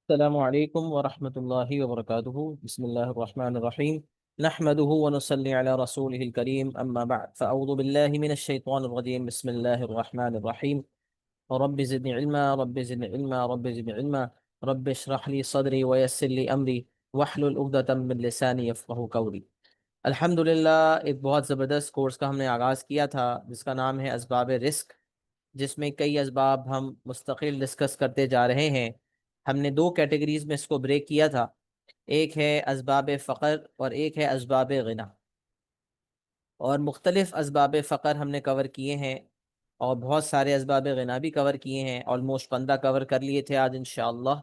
السلام علیکم ورحمۃ اللہ وبرکاتہ۔ بسم اللہ الرحمن الرحیم، نحمده ونصلی علی رسولہ الکریم، اما بعد فاعوذ باللہ من الشیطان الرجیم، بسم اللہ الرحمن الرحیم۔ رب زدنی علما، رب زدنی علما، رب زدنی علما، رب اشرح لی صدری ویسر لی امری واحلل عقدۃ من لسانی یفقہوا قولی۔ الحمدللہ، ایک بہت زبردست کورس کا ہم نے آغاز کیا تھا جس کا نام ہے اسباب رزق، جس میں کئی اسباب ہم مستقل ڈسکس کرتے جا رہے ہیں۔ ہم نے دو کیٹیگریز میں اس کو بریک کیا تھا، ایک ہے اسباب فقر اور ایک ہے اسباب غنا، اور مختلف اسباب فقر ہم نے کور کیے ہیں اور بہت سارے اسباب غنا بھی کور کیے ہیں، آلموسٹ 15 کور کر لیے تھے۔ آج انشاءاللہ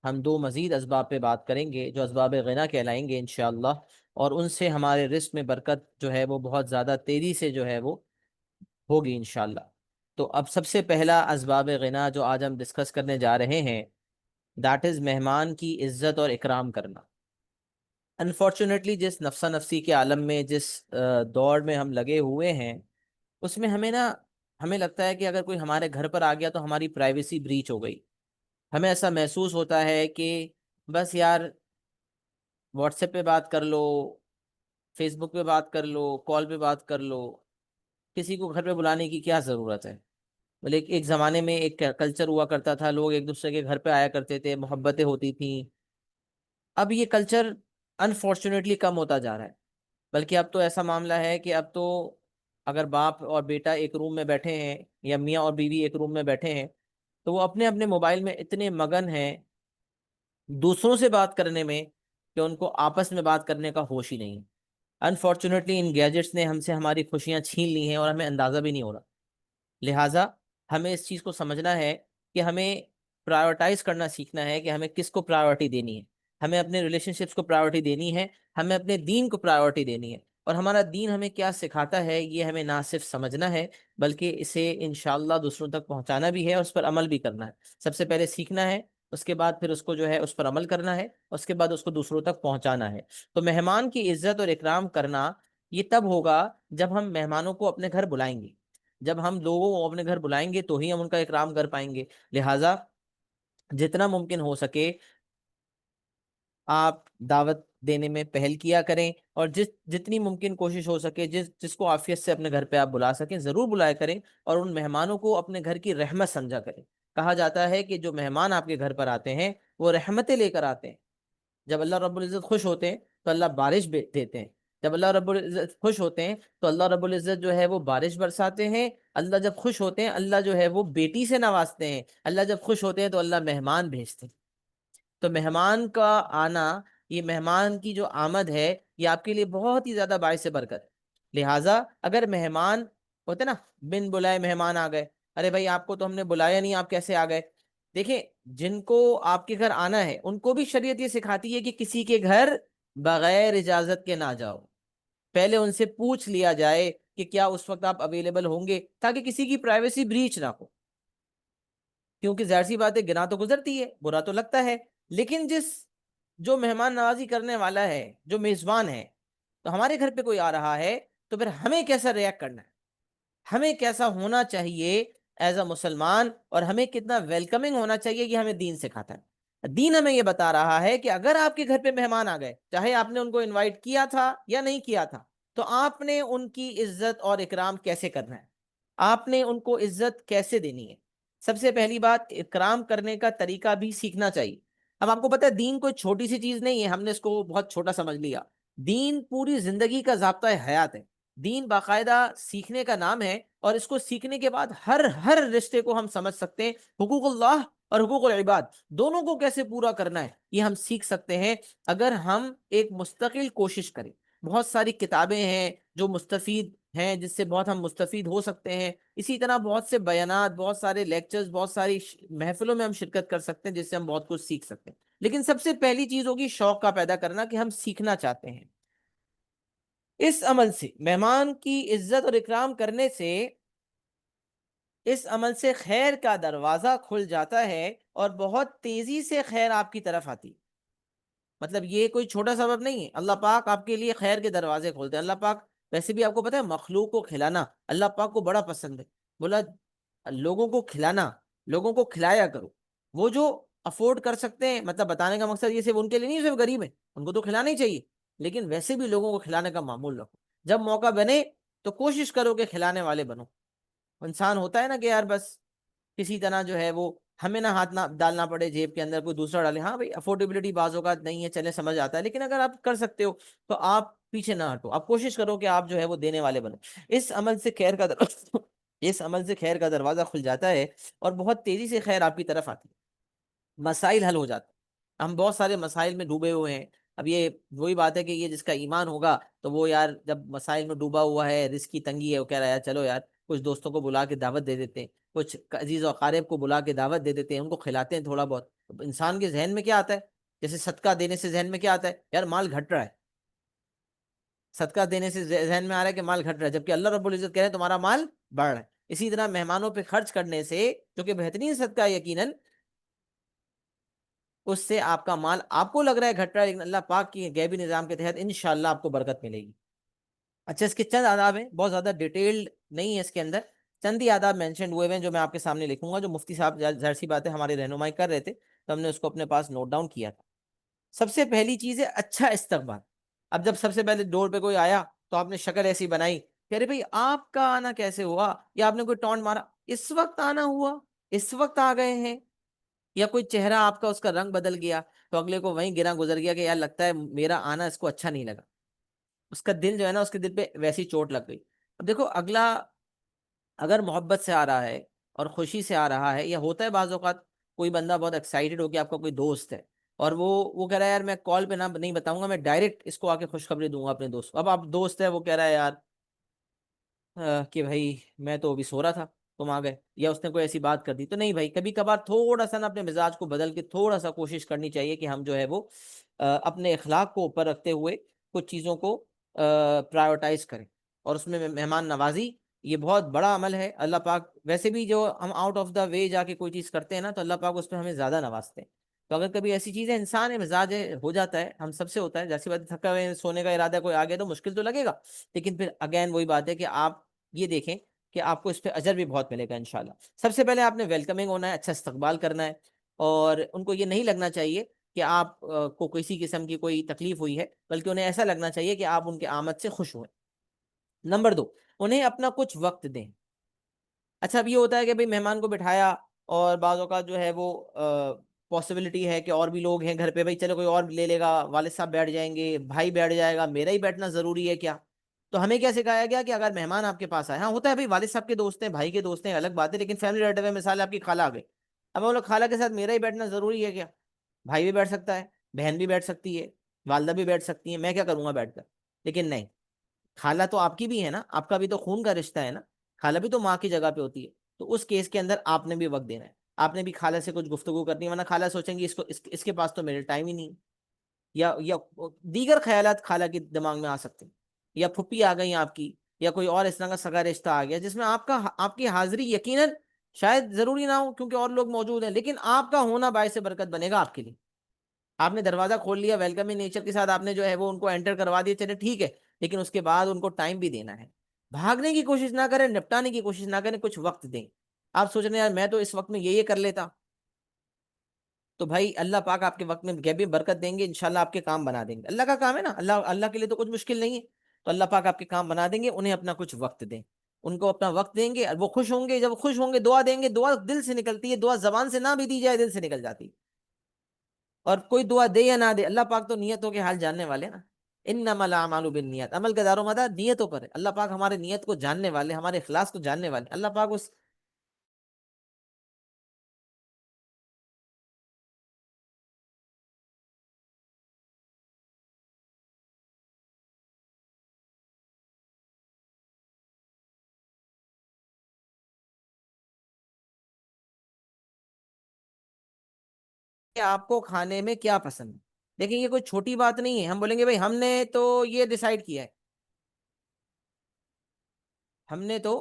ہم دو مزید اسباب پہ بات کریں گے جو اسباب غنا کہلائیں گے انشاءاللہ، اور ان سے ہمارے رزق میں برکت جو ہے وہ بہت زیادہ تیزی سے جو ہے وہ ہوگی انشاءاللہ۔ تو اب سب سے پہلا اسباب غنا جو آج ہم ڈسکس کرنے جا رہے ہیں، دیٹ از مہمان کی عزت اور اکرام کرنا۔ انفارچونیٹلی جس نفسا نفسی کے عالم میں، جس دور میں ہم لگے ہوئے ہیں، اس میں ہمیں لگتا ہے کہ اگر کوئی ہمارے گھر پر آ گیا تو ہماری پرائیویسی بریچ ہو گئی۔ ہمیں ایسا محسوس ہوتا ہے کہ بس یار واٹس ایپ پہ بات کر لو، فیس بک پہ بات کر لو، کال پہ بات کر لو، کسی کو گھر پہ بلانے کی کیا ضرورت ہے۔ بلکہ ایک زمانے میں ایک کلچر ہوا کرتا تھا، لوگ ایک دوسرے کے گھر پہ آیا کرتے تھے، محبتیں ہوتی تھیں۔ اب یہ کلچر انفارچونیٹلی کم ہوتا جا رہا ہے، بلکہ اب تو ایسا معاملہ ہے کہ اب تو اگر باپ اور بیٹا ایک روم میں بیٹھے ہیں یا میاں اور بیوی ایک روم میں بیٹھے ہیں تو وہ اپنے اپنے موبائل میں اتنے مگن ہیں دوسروں سے بات کرنے میں کہ ان کو آپس میں بات کرنے کا ہوش ہی نہیں ہے۔ انفارچونیٹلی ان گیجٹس نے ہم سے ہماری خوشیاں چھین لی ہیں اور ہمیں اندازہ بھی نہیں ہو رہا۔ لہٰذا ہمیں اس چیز کو سمجھنا ہے کہ ہمیں پرائیورٹائز کرنا سیکھنا ہے کہ ہمیں کس کو پرائیورٹی دینی ہے۔ ہمیں اپنے ریلیشن شپس کو پرائیورٹی دینی ہے، ہمیں اپنے دین کو پرائیورٹی دینی ہے، اور ہمارا دین ہمیں کیا سکھاتا ہے یہ ہمیں نہ صرف سمجھنا ہے بلکہ اسے انشاءاللہ دوسروں تک پہنچانا بھی ہے اور اس پر عمل بھی کرنا ہے۔ سب سے پہلے سیکھنا ہے، اس کے بعد پھر اس کو جو ہے اس پر عمل کرنا ہے، اس کے بعد اس کو دوسروں تک پہنچانا ہے۔ تو مہمان کی عزت اور اکرام کرنا یہ تب ہوگا جب ہم مہمانوں کو اپنے گھر بلائیں گے۔ جب ہم لوگوں کو اپنے گھر بلائیں گے تو ہی ہم ان کا اکرام کر پائیں گے۔ لہٰذا جتنا ممکن ہو سکے آپ دعوت دینے میں پہل کیا کریں، اور جتنی ممکن کوشش ہو سکے جس کو عافیت سے اپنے گھر پہ آپ بلا سکیں ضرور بلایا کریں، اور ان مہمانوں کو اپنے گھر کی رحمت سمجھا کریں۔ کہا جاتا ہے کہ جو مہمان آپ کے گھر پر آتے ہیں وہ رحمتیں لے کر آتے ہیں۔ جب اللہ رب العزت خوش ہوتے ہیں تو اللہ بارش دیتے ہیں، جب اللہ رب العزت خوش ہوتے ہیں تو اللہ رب العزت جو ہے وہ بارش برساتے ہیں۔ اللہ جب خوش ہوتے ہیں اللہ جو ہے وہ بیٹی سے نوازتے ہیں۔ اللہ جب خوش ہوتے ہیں تو اللہ مہمان بھیجتے ہیں۔ تو مہمان کا آنا، یہ مہمان کی جو آمد ہے یہ آپ کے لیے بہت ہی زیادہ باعث برکت ہے۔ لہٰذا اگر مہمان ہوتے نا، بن بلائے مہمان آ گئے، ارے بھائی آپ کو تو ہم نے بلایا نہیں، آپ کیسے آ گئے؟ دیکھیں، جن کو آپ کے گھر آنا ہے ان کو بھی شریعت یہ سکھاتی ہے کہ کسی کے گھر بغیر اجازت کے نہ جاؤ۔ پہلے ان سے پوچھ لیا جائے کہ کیا اس وقت آپ اویلیبل ہوں گے، تاکہ کسی کی پرائیویسی بریچ نہ ہو۔ کیونکہ ظاہر سی بات ہے گناہ تو گزرتی ہے، برا تو لگتا ہے، لیکن جو مہمان نوازی کرنے والا ہے، جو میزبان ہے، تو ہمارے گھر پہ کوئی آ رہا ہے تو پھر ہمیں کیسا ریئیکٹ کرنا ہے، ہمیں کیسا ہونا چاہیے ایز اے مسلمان، اور ہمیں کتنا ویلکمنگ ہونا چاہیے یہ ہمیں دین سکھاتا ہے۔ دین ہمیں یہ بتا رہا ہے کہ اگر آپ کے گھر پہ مہمان آ گئے، چاہے آپ نے ان کو انوائٹ کیا تھا یا نہیں کیا تھا، تو آپ نے ان کی عزت اور اکرام کیسے کرنا ہے، آپ نے ان کو عزت کیسے دینی ہے۔ سب سے پہلی بات، اکرام کرنے کا طریقہ بھی سیکھنا چاہیے۔ اب آپ کو پتہ ہے دین کوئی چھوٹی سی چیز نہیں ہے، ہم نے اس کو بہت چھوٹا سمجھ لیا۔ دین پوری زندگی کا ضابطہ حیات ہے۔ دین باقاعدہ سیکھنے کا نام ہے، اور اس کو سیکھنے کے بعد ہر رشتے کو ہم سمجھ سکتے ہیں۔ حقوق اللہ اور حقوق العباد دونوں کو کیسے پورا کرنا ہے یہ ہم سیکھ سکتے ہیں اگر ہم ایک مستقل کوشش کریں۔ بہت ساری کتابیں ہیں جو مستفید ہیں، جس سے بہت ہم مستفید ہو سکتے ہیں۔ اسی طرح بہت سے بیانات، بہت سارے لیکچرز، بہت ساری محفلوں میں ہم شرکت کر سکتے ہیں جس سے ہم بہت کچھ سیکھ سکتے ہیں۔ لیکن سب سے پہلی چیز ہوگی شوق کا پیدا کرنا کہ ہم سیکھنا چاہتے ہیں۔ اس عمل سے، مہمان کی عزت اور اکرام کرنے سے، اس عمل سے خیر کا دروازہ کھل جاتا ہے اور بہت تیزی سے خیر آپ کی طرف آتی۔ مطلب یہ کوئی چھوٹا سبب نہیں ہے، اللہ پاک آپ کے لیے خیر کے دروازے کھولتے ہیں۔ اللہ پاک ویسے بھی آپ کو پتہ ہے مخلوق کو کھلانا اللہ پاک کو بڑا پسند ہے۔ بولا لوگوں کو کھلانا، لوگوں کو کھلایا کرو۔ وہ جو افورڈ کر سکتے ہیں، مطلب بتانے کا مقصد یہ صرف ان کے لیے نہیں، صرف غریب ہیں ان کو تو کھلانا ہی چاہیے، لیکن ویسے بھی لوگوں کو کھلانے کا معمول رکھو، جب موقع بنے تو کوشش کرو کہ کھلانے والے بنو۔ انسان ہوتا ہے نا کہ یار بس کسی طرح جو ہے وہ ہمیں نہ ہاتھ نہ ڈالنا پڑے جیب کے اندر، کوئی دوسرا ڈالے، ہاں بھائی افورڈیبلٹی بعض اوقات نہیں ہے، چلے سمجھ آتا ہے، لیکن اگر آپ کر سکتے ہو تو آپ پیچھے نہ ہٹو، آپ کوشش کرو کہ آپ جو ہے وہ دینے والے بنو۔ اس عمل سے خیر کا اس عمل سے خیر کا دروازہ کھل جاتا ہے اور بہت تیزی سے خیر آپ کی طرف آتی ہے، مسائل حل ہو جاتے ہیں۔ ہم بہت سارے مسائل میں ڈوبے ہوئے ہیں، اب یہ وہی بات ہے کہ یہ جس کا ایمان ہوگا تو وہ یار جب مسائل میں ڈوبا ہوا ہے، رزق کی تنگی ہے، وہ کہہ رہا ہے یار چلو یار کچھ دوستوں کو بلا کے دعوت دے دیتے ہیں، کچھ عزیز و اقارب کو بلا کے دعوت دے دیتے ہیں، ان کو کھلاتے ہیں تھوڑا بہت۔ انسان کے ذہن میں کیا آتا ہے؟ جیسے صدقہ دینے سے ذہن میں کیا آتا ہے؟ یار مال گھٹ رہا ہے، صدقہ دینے سے ذہن میں آ رہا ہے کہ مال گھٹ رہا ہے، جبکہ اللہ رب العزت کہہ رہے ہیں تمہارا مال بڑھ رہا ہے۔ اسی طرح مہمانوں پہ خرچ کرنے سے، جو کہ بہترین صدقہ ہے یقیناً، اس سے آپ کا مال آپ کو لگ رہا ہے گھٹ رہا ہے، لیکن اللہ پاک کی غیبی نظام کے تحت انشاءاللہ آپ کو برکت ملے گی۔ اچھا، اس کے چند آداب ہیں، بہت زیادہ ڈیٹیلڈ نہیں ہے اس کے اندر، چند ہی آداب مینشنڈ ہوئے ہیں جو میں آپ کے سامنے لکھوں گا، جو مفتی صاحب ظاہر سی بات ہے ہماری رہنمائی کر رہے تھے تو ہم نے اس کو اپنے پاس نوٹ ڈاؤن کیا تھا۔ سب سے پہلی چیز ہے اچھا استقبال۔ اب جب سب سے پہلے ڈور پہ کوئی آیا تو آپ نے شکل ایسی بنائی کہ ارے بھائی آپ کا آنا کیسے ہوا، یا آپ نے کوئی ٹونٹ مارا اس وقت آنا ہوا، اس وقت آ گئے ہیں، یا کوئی چہرہ آپ کا اس کا رنگ بدل گیا تو اگلے کو وہیں گرا گزر گیا کہ یار لگتا ہے میرا آنا اس کو اچھا نہیں لگا، اس کا دل جو ہے نا، اس کے دل پہ ویسی چوٹ لگ گئی۔ اب دیکھو اگلا اگر محبت سے آ رہا ہے اور خوشی سے آ رہا ہے، یا ہوتا ہے بعض اوقات کوئی بندہ بہت ایکسائٹڈ ہو کہ آپ کا کوئی دوست ہے اور وہ کہہ رہا ہے یار میں کال پہ نہ نہیں بتاؤں گا، میں ڈائریکٹ اس کو آ کے خوشخبری دوں گا اپنے دوست کو۔ اب آپ دوست ہے، وہ کہہ رہا ہے یار کہ بھائی میں تو ابھی سو رہا تھا تم آ گئے، یا اس نے کوئی ایسی بات کر دی، تو نہیں بھائی، کبھی کبھار تھوڑا سا نا اپنے مزاج کو بدل کے تھوڑا سا کوشش کرنی چاہیے کہ ہم جو ہے وہ اپنے اخلاق کو اوپر رکھتے ہوئے کچھ چیزوں کو پرائیورٹائز کریں، اور اس میں مہمان نوازی یہ بہت بڑا عمل ہے۔ اللہ پاک ویسے بھی جو ہم آؤٹ آف دا وے جا کے کوئی چیز کرتے ہیں نا تو اللہ پاک اس پہ ہمیں زیادہ نوازتے ہیں۔ تو اگر کبھی ایسی چیز ہے، انسان ہے، مزاج ہے، ہو جاتا ہے، ہم سب سے ہوتا ہے، جیسی بات تھکا ہوئے سونے کا ارادہ کوئی آ گیا تو مشکل تو لگے گا، لیکن پھر اگین وہی بات ہے کہ آپ یہ دیکھیں کہ آپ کو اس پہ اجر بھی بہت ملے گا انشاءاللہ۔ سب سے پہلے آپ نے ویلکمنگ ہونا ہے، اچھا استقبال کرنا ہے، اور ان کو یہ نہیں لگنا چاہیے کہ آپ کو کسی قسم کی کوئی تکلیف ہوئی ہے، بلکہ انہیں ایسا لگنا چاہیے کہ آپ ان کے آمد سے خوش ہوئے۔ نمبر 2، انہیں اپنا کچھ وقت دیں۔ اچھا، اب یہ ہوتا ہے کہ بھئی مہمان کو بٹھایا اور بعض اوقات جو ہے وہ پاسبلٹی ہے کہ اور بھی لوگ ہیں گھر پہ، بھائی چلو کوئی اور لے لے گا، والد صاحب بیٹھ جائیں گے، بھائی بیٹھ جائے گا، میرا ہی بیٹھنا ضروری ہے کیا؟ تو ہمیں کیا سکھایا گیا کہ اگر مہمان آپ کے پاس آئے، ہاں ہوتا ہے بھائی والد صاحب کے دوست ہیں، بھائی کے دوست ہیں، الگ بات ہے، لیکن فیملی بیٹھے ہوئے، مثال آپ کی خالہ آ گئی، اب وہ لوگ خالہ کے ساتھ میرا ہی بیٹھنا ضروری ہے کیا؟ بھائی بھی بیٹھ سکتا ہے، بہن بھی بیٹھ سکتی ہے، والدہ بھی بیٹھ سکتی ہے، میں کیا کروں گا بیٹھ کر؟ لیکن نہیں، خالہ تو آپ کی بھی ہے نا، آپ کا بھی تو خون کا رشتہ ہے نا، خالہ بھی تو ماں کی جگہ پہ ہوتی ہے، تو اس کیس کے اندر آپ نے بھی وقت دینا ہے، آپ نے بھی خالہ سے کچھ گفتگو کرنی ہے، ورنہ خالہ سوچیں گی اس کے پاس تو میرے ٹائم ہی نہیں ہے، یا دیگر خیالات خالہ کے دماغ میں آ سکتے ہیں، یا پھپھی آ گئی آپ کی، یا کوئی اور اس طرح کا سگا رشتہ آ گیا جس میں آپ کی حاضری یقیناً شاید ضروری نہ ہو کیونکہ اور لوگ موجود ہیں، لیکن آپ کا ہونا باعث برکت بنے گا آپ کے لیے۔ آپ نے دروازہ کھول لیا ویلکمنگ نیچر کے ساتھ، آپ نے جو ہے وہ ان کو انٹر کروا دیا، چلے ٹھیک ہے، لیکن اس کے بعد ان کو ٹائم بھی دینا ہے، بھاگنے کی کوشش نہ کریں، نپٹانے کی کوشش نہ کریں، کچھ وقت دیں۔ آپ سوچ رہے ہیں یار میں تو اس وقت میں یہ کر لیتا، تو بھائی اللہ پاک آپ کے وقت میں غیبی برکت دیں گے، انشاءاللہ آپ کے کام بنا دیں گے، اللہ کا کام ہے نا، اللہ کے لیے تو کچھ مشکل نہیں ہے، تو اللہ پاک آپ کے کام بنا دیں گے۔ انہیں اپنا کچھ وقت دیں، ان کو اپنا وقت دیں گے، اور وہ خوش ہوں گے، جب خوش ہوں گے دعا دیں گے، دعا دل سے نکلتی ہے، دعا زبان سے نہ بھی دی جائے دل سے نکل جاتی ہے، اور کوئی دعا دے یا نہ دے اللہ پاک تو نیتوں کے حال جاننے والے ہیں نا، انما الاعمال بالنیات، عمل کا دار و مدار نیتوں پر ہے، اللہ پاک ہمارے نیت کو جاننے والے، ہمارے اخلاص کو جاننے والے، اللہ پاک اس کہ آپ کو کھانے میں کیا پسند ہے۔ دیکھیں یہ کوئی چھوٹی بات نہیں ہے، ہم بولیں گے بھائی ہم نے تو یہ ڈیسائیڈ کیا ہے، ہم نے تو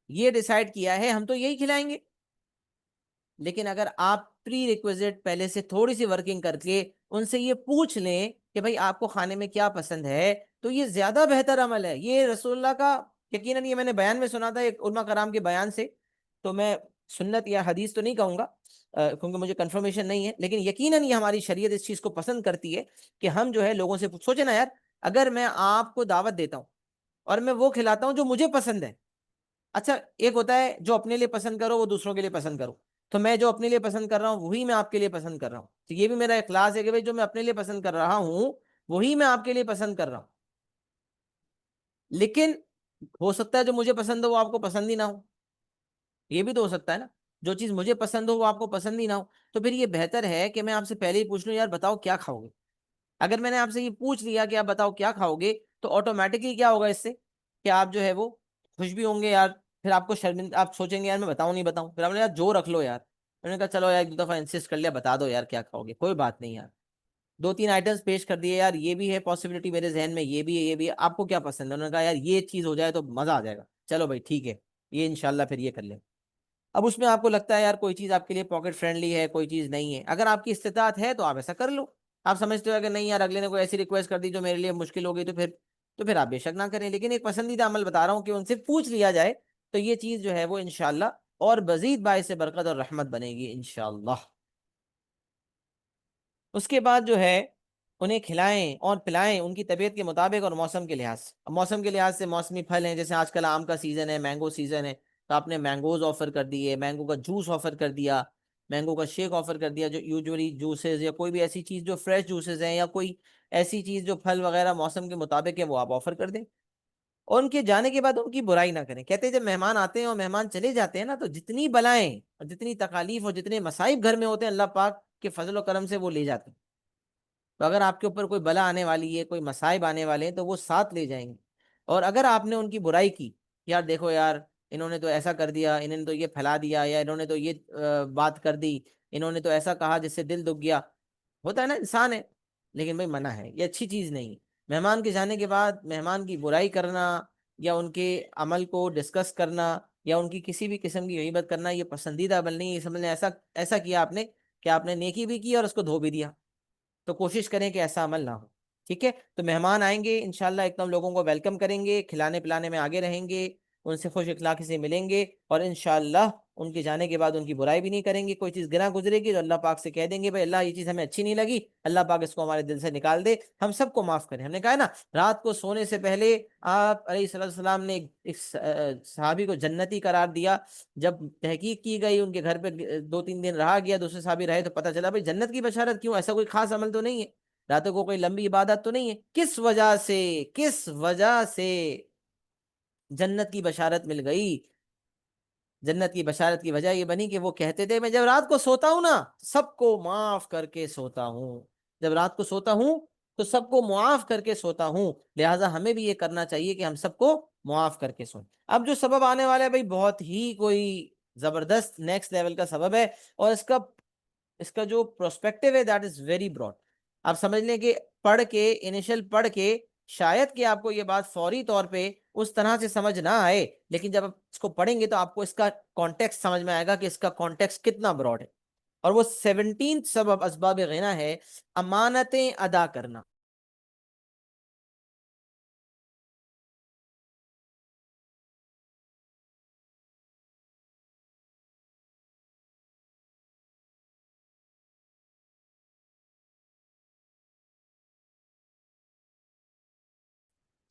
یہ ڈیسائیڈ کیا ہے، ہم تو یہی کھلائیں گے، لیکن اگر آپ پری ریکویزٹ پہلے سے تھوڑی سی ورکنگ کر کے ان سے یہ پوچھ لیں کہ بھائی آپ کو کھانے میں کیا پسند ہے، تو یہ زیادہ بہتر عمل ہے۔ یہ رسول اللہ کا یقیناً، یہ میں نے بیان میں سنا تھا ایک علماء کرام کے بیان سے، تو میں سنت یا حدیث تو نہیں کہوں گا، کیونکہ مجھے کنفرمیشن نہیں ہے، لیکن یقیناً یہ ہماری شریعت اس چیز کو پسند کرتی ہے کہ ہم جو ہے لوگوں سے سوچے نا یار، اگر میں آپ کو دعوت دیتا ہوں اور میں وہ کھلاتا ہوں جو مجھے پسند ہے، اچھا ایک ہوتا ہے جو اپنے لیے پسند کرو وہ دوسروں کے لیے پسند کرو، تو میں جو اپنے لیے پسند کر رہا ہوں وہی میں آپ کے لیے پسند کر رہا ہوں، تو یہ بھی میرا اخلاص ہے کہ بھائی جو میں اپنے لیے پسند کر رہا ہوں وہی میں آپ کے لیے پسند کر رہا ہوں، لیکن ہو سکتا ہے جو مجھے پسند ہو وہ آپ کو پسند ہی نہ ہو، یہ بھی تو ہو سکتا ہے نا، جو چیز مجھے پسند ہو وہ آپ کو پسند ہی نہ ہو، تو پھر یہ بہتر ہے کہ میں آپ سے پہلے ہی پوچھ لوں یار بتاؤ کیا کھاؤ گے۔ اگر میں نے آپ سے یہ پوچھ لیا کہ آپ بتاؤ کیا کھاؤ گے، تو آٹومیٹکلی کیا ہوگا اس سے کہ آپ جو ہے وہ خوش بھی ہوں گے یار، پھر آپ کو شرمندہ، آپ سوچیں گے یار میں بتاؤں نہیں بتاؤں، پھر آپ نے یار جو رکھ لو یار، میں نے کہا چلو یار ایک دو دفعہ انسسٹ کر لیا بتا دو یار کیا کھاؤ گے، کوئی بات نہیں یار، دو تین آئٹمس پیش کر دیے یار، یہ بھی ہے پاسبلٹی میرے ذہن میں، یہ بھی ہے یہ بھی ہے، آپ کو کیا پسند ہے، انہوں نے کہا یار یہ چیز ہو جائے تو مزہ آ جائے گا، چلو بھائی ٹھیک ہے یہ انشاءاللہ پھر یہ کر لیں۔ اب اس میں آپ کو لگتا ہے یار کوئی چیز آپ کے لیے پاکٹ فرینڈلی ہے، کوئی چیز نہیں ہے، اگر آپ کی استطاعت ہے تو آپ ایسا کر لو، آپ سمجھتے ہو کہ نہیں یار اگلے نے کوئی ایسی ریکویسٹ کر دی جو میرے لیے مشکل ہو گئی، تو پھر آپ بے شک نہ کریں، لیکن ایک پسندیدہ عمل بتا رہا ہوں کہ ان سے پوچھ لیا جائے تو یہ چیز جو ہے وہ انشاءاللہ اور مزید باعث برکت اور رحمت بنے گی انشاءاللہ۔ اس کے بعد جو ہے انہیں کھلائیں اور پلائیں ان کی طبیعت کے مطابق اور موسم کے لحاظ سے، موسم کے لحاظ سے موسمی پھل ہیں، جیسے آج کل آم کا سیزن ہے، مینگو سیزن ہے، تو آپ نے مینگوز آفر کر دیے، مینگو کا جوس آفر کر دیا، مینگو کا شیک آفر کر دیا، جو یوزولی جوسز یا کوئی بھی ایسی چیز جو فریش جوسز ہیں یا کوئی ایسی چیز جو پھل وغیرہ موسم کے مطابق ہے وہ آپ آفر کر دیں، اور ان کے جانے کے بعد ان کی برائی نہ کریں۔ کہتے ہیں جب مہمان آتے ہیں اور مہمان چلے جاتے ہیں نا، تو جتنی بلائیں اور جتنی تکالیف اور جتنے مصائب گھر میں ہوتے ہیں اللہ پاک کے فضل و کرم سے وہ لے جاتے ہیں، تو اگر آپ کے اوپر کوئی بلا آنے والی ہے، کوئی مصائب آنے والے ہیں، تو وہ ساتھ لے جائیں گے، اور اگر آپ نے ان کی برائی کی، یار دیکھو یار انہوں نے تو ایسا کر دیا، انہوں نے تو یہ پھیلا دیا، یا انہوں نے تو یہ بات کر دی، انہوں نے تو ایسا کہا جس سے دل دکھ گیا، ہوتا ہے نا انسان ہے، لیکن بھائی منع ہے، یہ اچھی چیز نہیں۔ مہمان کے جانے کے بعد مہمان کی برائی کرنا یا ان کے عمل کو ڈسکس کرنا یا ان کی کسی بھی قسم کی غیبت کرنا یہ پسندیدہ عمل نہیں ہے، سمجھنے ایسا ایسا کیا آپ نے کہ آپ نے نیکی بھی کی اور اس کو دھو بھی دیا، تو کوشش کریں کہ ایسا عمل نہ ہو، ٹھیک ہے۔ تو مہمان آئیں گے انشاءاللہ ایک دم لوگوں کو ویلکم کریں گے، کھلانے پلانے میں آگے رہیں گے، ان سے خوش اخلاقی سے ملیں گے، اور انشاءاللہ ان کے جانے کے بعد ان کی برائی بھی نہیں کریں گے، کوئی چیز گنا گزرے گی تو اللہ پاک سے کہہ دیں گے بھائی اللہ یہ چیز ہمیں اچھی نہیں لگی، اللہ پاک اس کو ہمارے دل سے نکال دے، ہم سب کو معاف کریں۔ ہم نے کہا ہے نا رات کو سونے سے پہلے آپ علیہ السلام نے ایک صحابی کو جنتی قرار دیا، جب تحقیق کی گئی ان کے گھر پہ دو تین دن رہا گیا، دوسرے صحابی رہے، تو پتہ چلا بھائی جنت کی بشارت کیوں، ایسا کوئی خاص عمل تو نہیں ہے، راتوں کو کوئی لمبی عبادت تو نہیں ہے، کس وجہ سے جنت کی بشارت مل گئی؟ جنت کی بشارت کی وجہ یہ بنی کہ وہ کہتے تھے میں جب رات کو سوتا ہوں نا سب کو معاف کر کے سوتا ہوں، جب رات کو سوتا ہوں تو سب کو معاف کر کے سوتا ہوں، لہٰذا ہمیں بھی یہ کرنا چاہیے کہ ہم سب کو معاف کر کے سوئیں۔ اب جو سبب آنے والا ہے بھائی بہت ہی کوئی زبردست نیکسٹ لیول کا سبب ہے، اور اس کا جو پروسپیکٹو ہے دیٹ از ویری براڈ۔ آپ سمجھ لیں کہ پڑھ کے انیشل پڑھ کے شاید کہ آپ کو یہ بات فوری طور پہ اس طرح سے سمجھ نہ آئے، لیکن جب آپ اس کو پڑھیں گے تو آپ کو اس کا کانٹیکس سمجھ میں آئے گا کہ اس کا کانٹیکس کتنا براڈ ہے، اور وہ 17 سبب اسباب غنا ہے، امانتیں ادا کرنا۔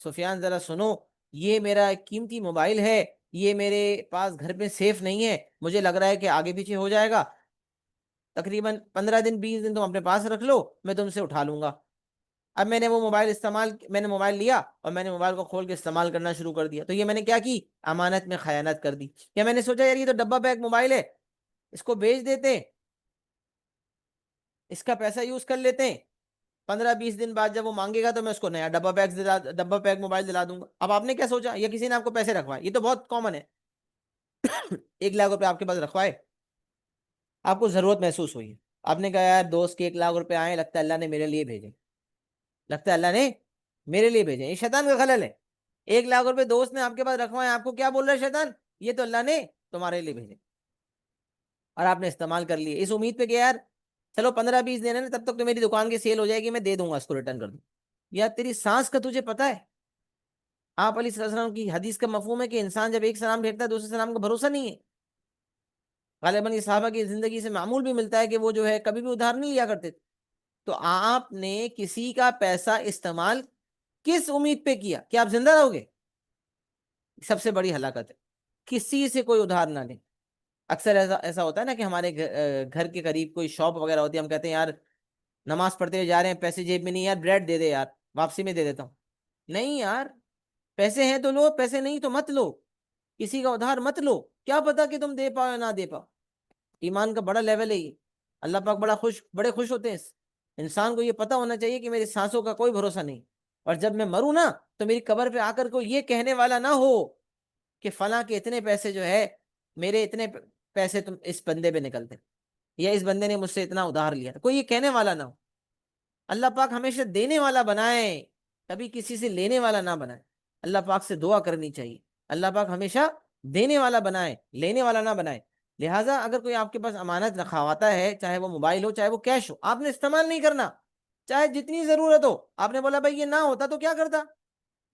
سفیان ذرا سنو، یہ میرا ایک قیمتی موبائل ہے، یہ میرے پاس گھر میں سیف نہیں ہے، مجھے لگ رہا ہے کہ آگے پیچھے ہو جائے گا، تقریباً 15 دن 20 دن تم اپنے پاس رکھ لو، میں تم سے اٹھا لوں گا۔ اب میں نے وہ میں نے موبائل لیا اور میں نے موبائل کو کھول کے استعمال کرنا شروع کر دیا، تو یہ میں نے کیا کی؟ امانت میں خیانت کر دی، یا میں نے سوچا یار یہ تو ڈبہ پیک موبائل ہے، اس کو بیچ دیتے ہیں، اس کا پیسہ یوز کر لیتے ہیں، 15 20 دن بعد جب وہ مانگے گا تو میں اس کو نیا ڈبہ پیک موبائل دلا دوں گا۔ اب آپ نے کیا سوچا؟ یا کسی نے آپ کو پیسے رکھوائے، یہ تو بہت کامن ہے، 1 لاکھ روپے آپ کے پاس رکھوائے، آپ کو ضرورت محسوس ہوئی ہے، آپ نے کہا یار دوست کے 1 لاکھ روپے آئے، لگتا ہے اللہ نے میرے لیے بھیجے، لگتا ہے اللہ نے میرے لیے بھیجے، یہ شیطان کا خلل ہے۔ 1 لاکھ روپے دوست نے آپ کے پاس رکھوائے، آپ کو کیا بول رہا ہے شیطان؟ یہ تو اللہ نے تمہارے لیے بھیجے، اور آپ نے استعمال کر لیے اس امید پہ کہ یار چلو 15 20 دن ہے، تب تک تو میری دکان کی سیل ہو جائے گی، میں دے دوں گا اس کو، ریٹرن کر دوں۔ یا تیری سانس کا تجھے پتا ہے؟ آپ علیہ السلام کی حدیث کا مفہوم ہے کہ انسان جب ایک سلام پھیرتا ہے دوسرے سلام کا بھروسہ نہیں ہے، غالباً یہ صحابہ کی زندگی سے معمول بھی ملتا ہے کہ وہ جو ہے کبھی بھی ادھار نہیں لیا کرتے تھے. تو آپ نے کسی کا پیسہ استعمال کس امید پہ کیا کہ آپ زندہ رہو گے؟ سب سے بڑی ہلاکت ہے. کسی سے کوئی ادھار نہ لیں. اکثر ایسا ہوتا ہے نا کہ ہمارے گھر کے قریب کوئی شاپ وغیرہ ہوتی ہے, ہم کہتے ہیں یار نماز پڑھتے ہوئے جا رہے ہیں, پیسے جیب میں نہیں, یار بریڈ دے دے یار, واپسی میں دے دیتا ہوں. نہیں یار, پیسے ہیں تو لو, پیسے نہیں تو مت لو. کسی کا ادھار مت لو, کیا پتا کہ تم دے پاؤ یا نہ دے پاؤ. ایمان کا بڑا لیول ہے یہ. اللہ پاک بڑے خوش ہوتے ہیں. انسان کو یہ پتا ہونا چاہیے کہ میری سانسوں کا کوئی بھروسہ نہیں, اور جب میں مروں نا تو میری قبر پہ آ کر کوئی یہ کہنے والا نہ ہو کہ فلاں کے اتنے پیسے جو ہے, میرے اتنے پیسے تم اس بندے پہ نکلتے, یا اس بندے نے مجھ سے اتنا ادھار لیا. کوئی یہ کہنے والا نہ ہو. اللہ پاک ہمیشہ دینے والا بنائے, کبھی کسی سے لینے والا نہ بنائے. اللہ پاک سے دعا کرنی چاہیے, اللہ پاک ہمیشہ دینے والا بنائے, لینے والا نہ بنائے. لہٰذا اگر کوئی آپ کے پاس امانت رکھواتا ہے, چاہے وہ موبائل ہو چاہے وہ کیش ہو, آپ نے استعمال نہیں کرنا. چاہے جتنی ضرورت ہو, آپ نے بولا بھائی یہ نہ ہوتا تو کیا کرتا,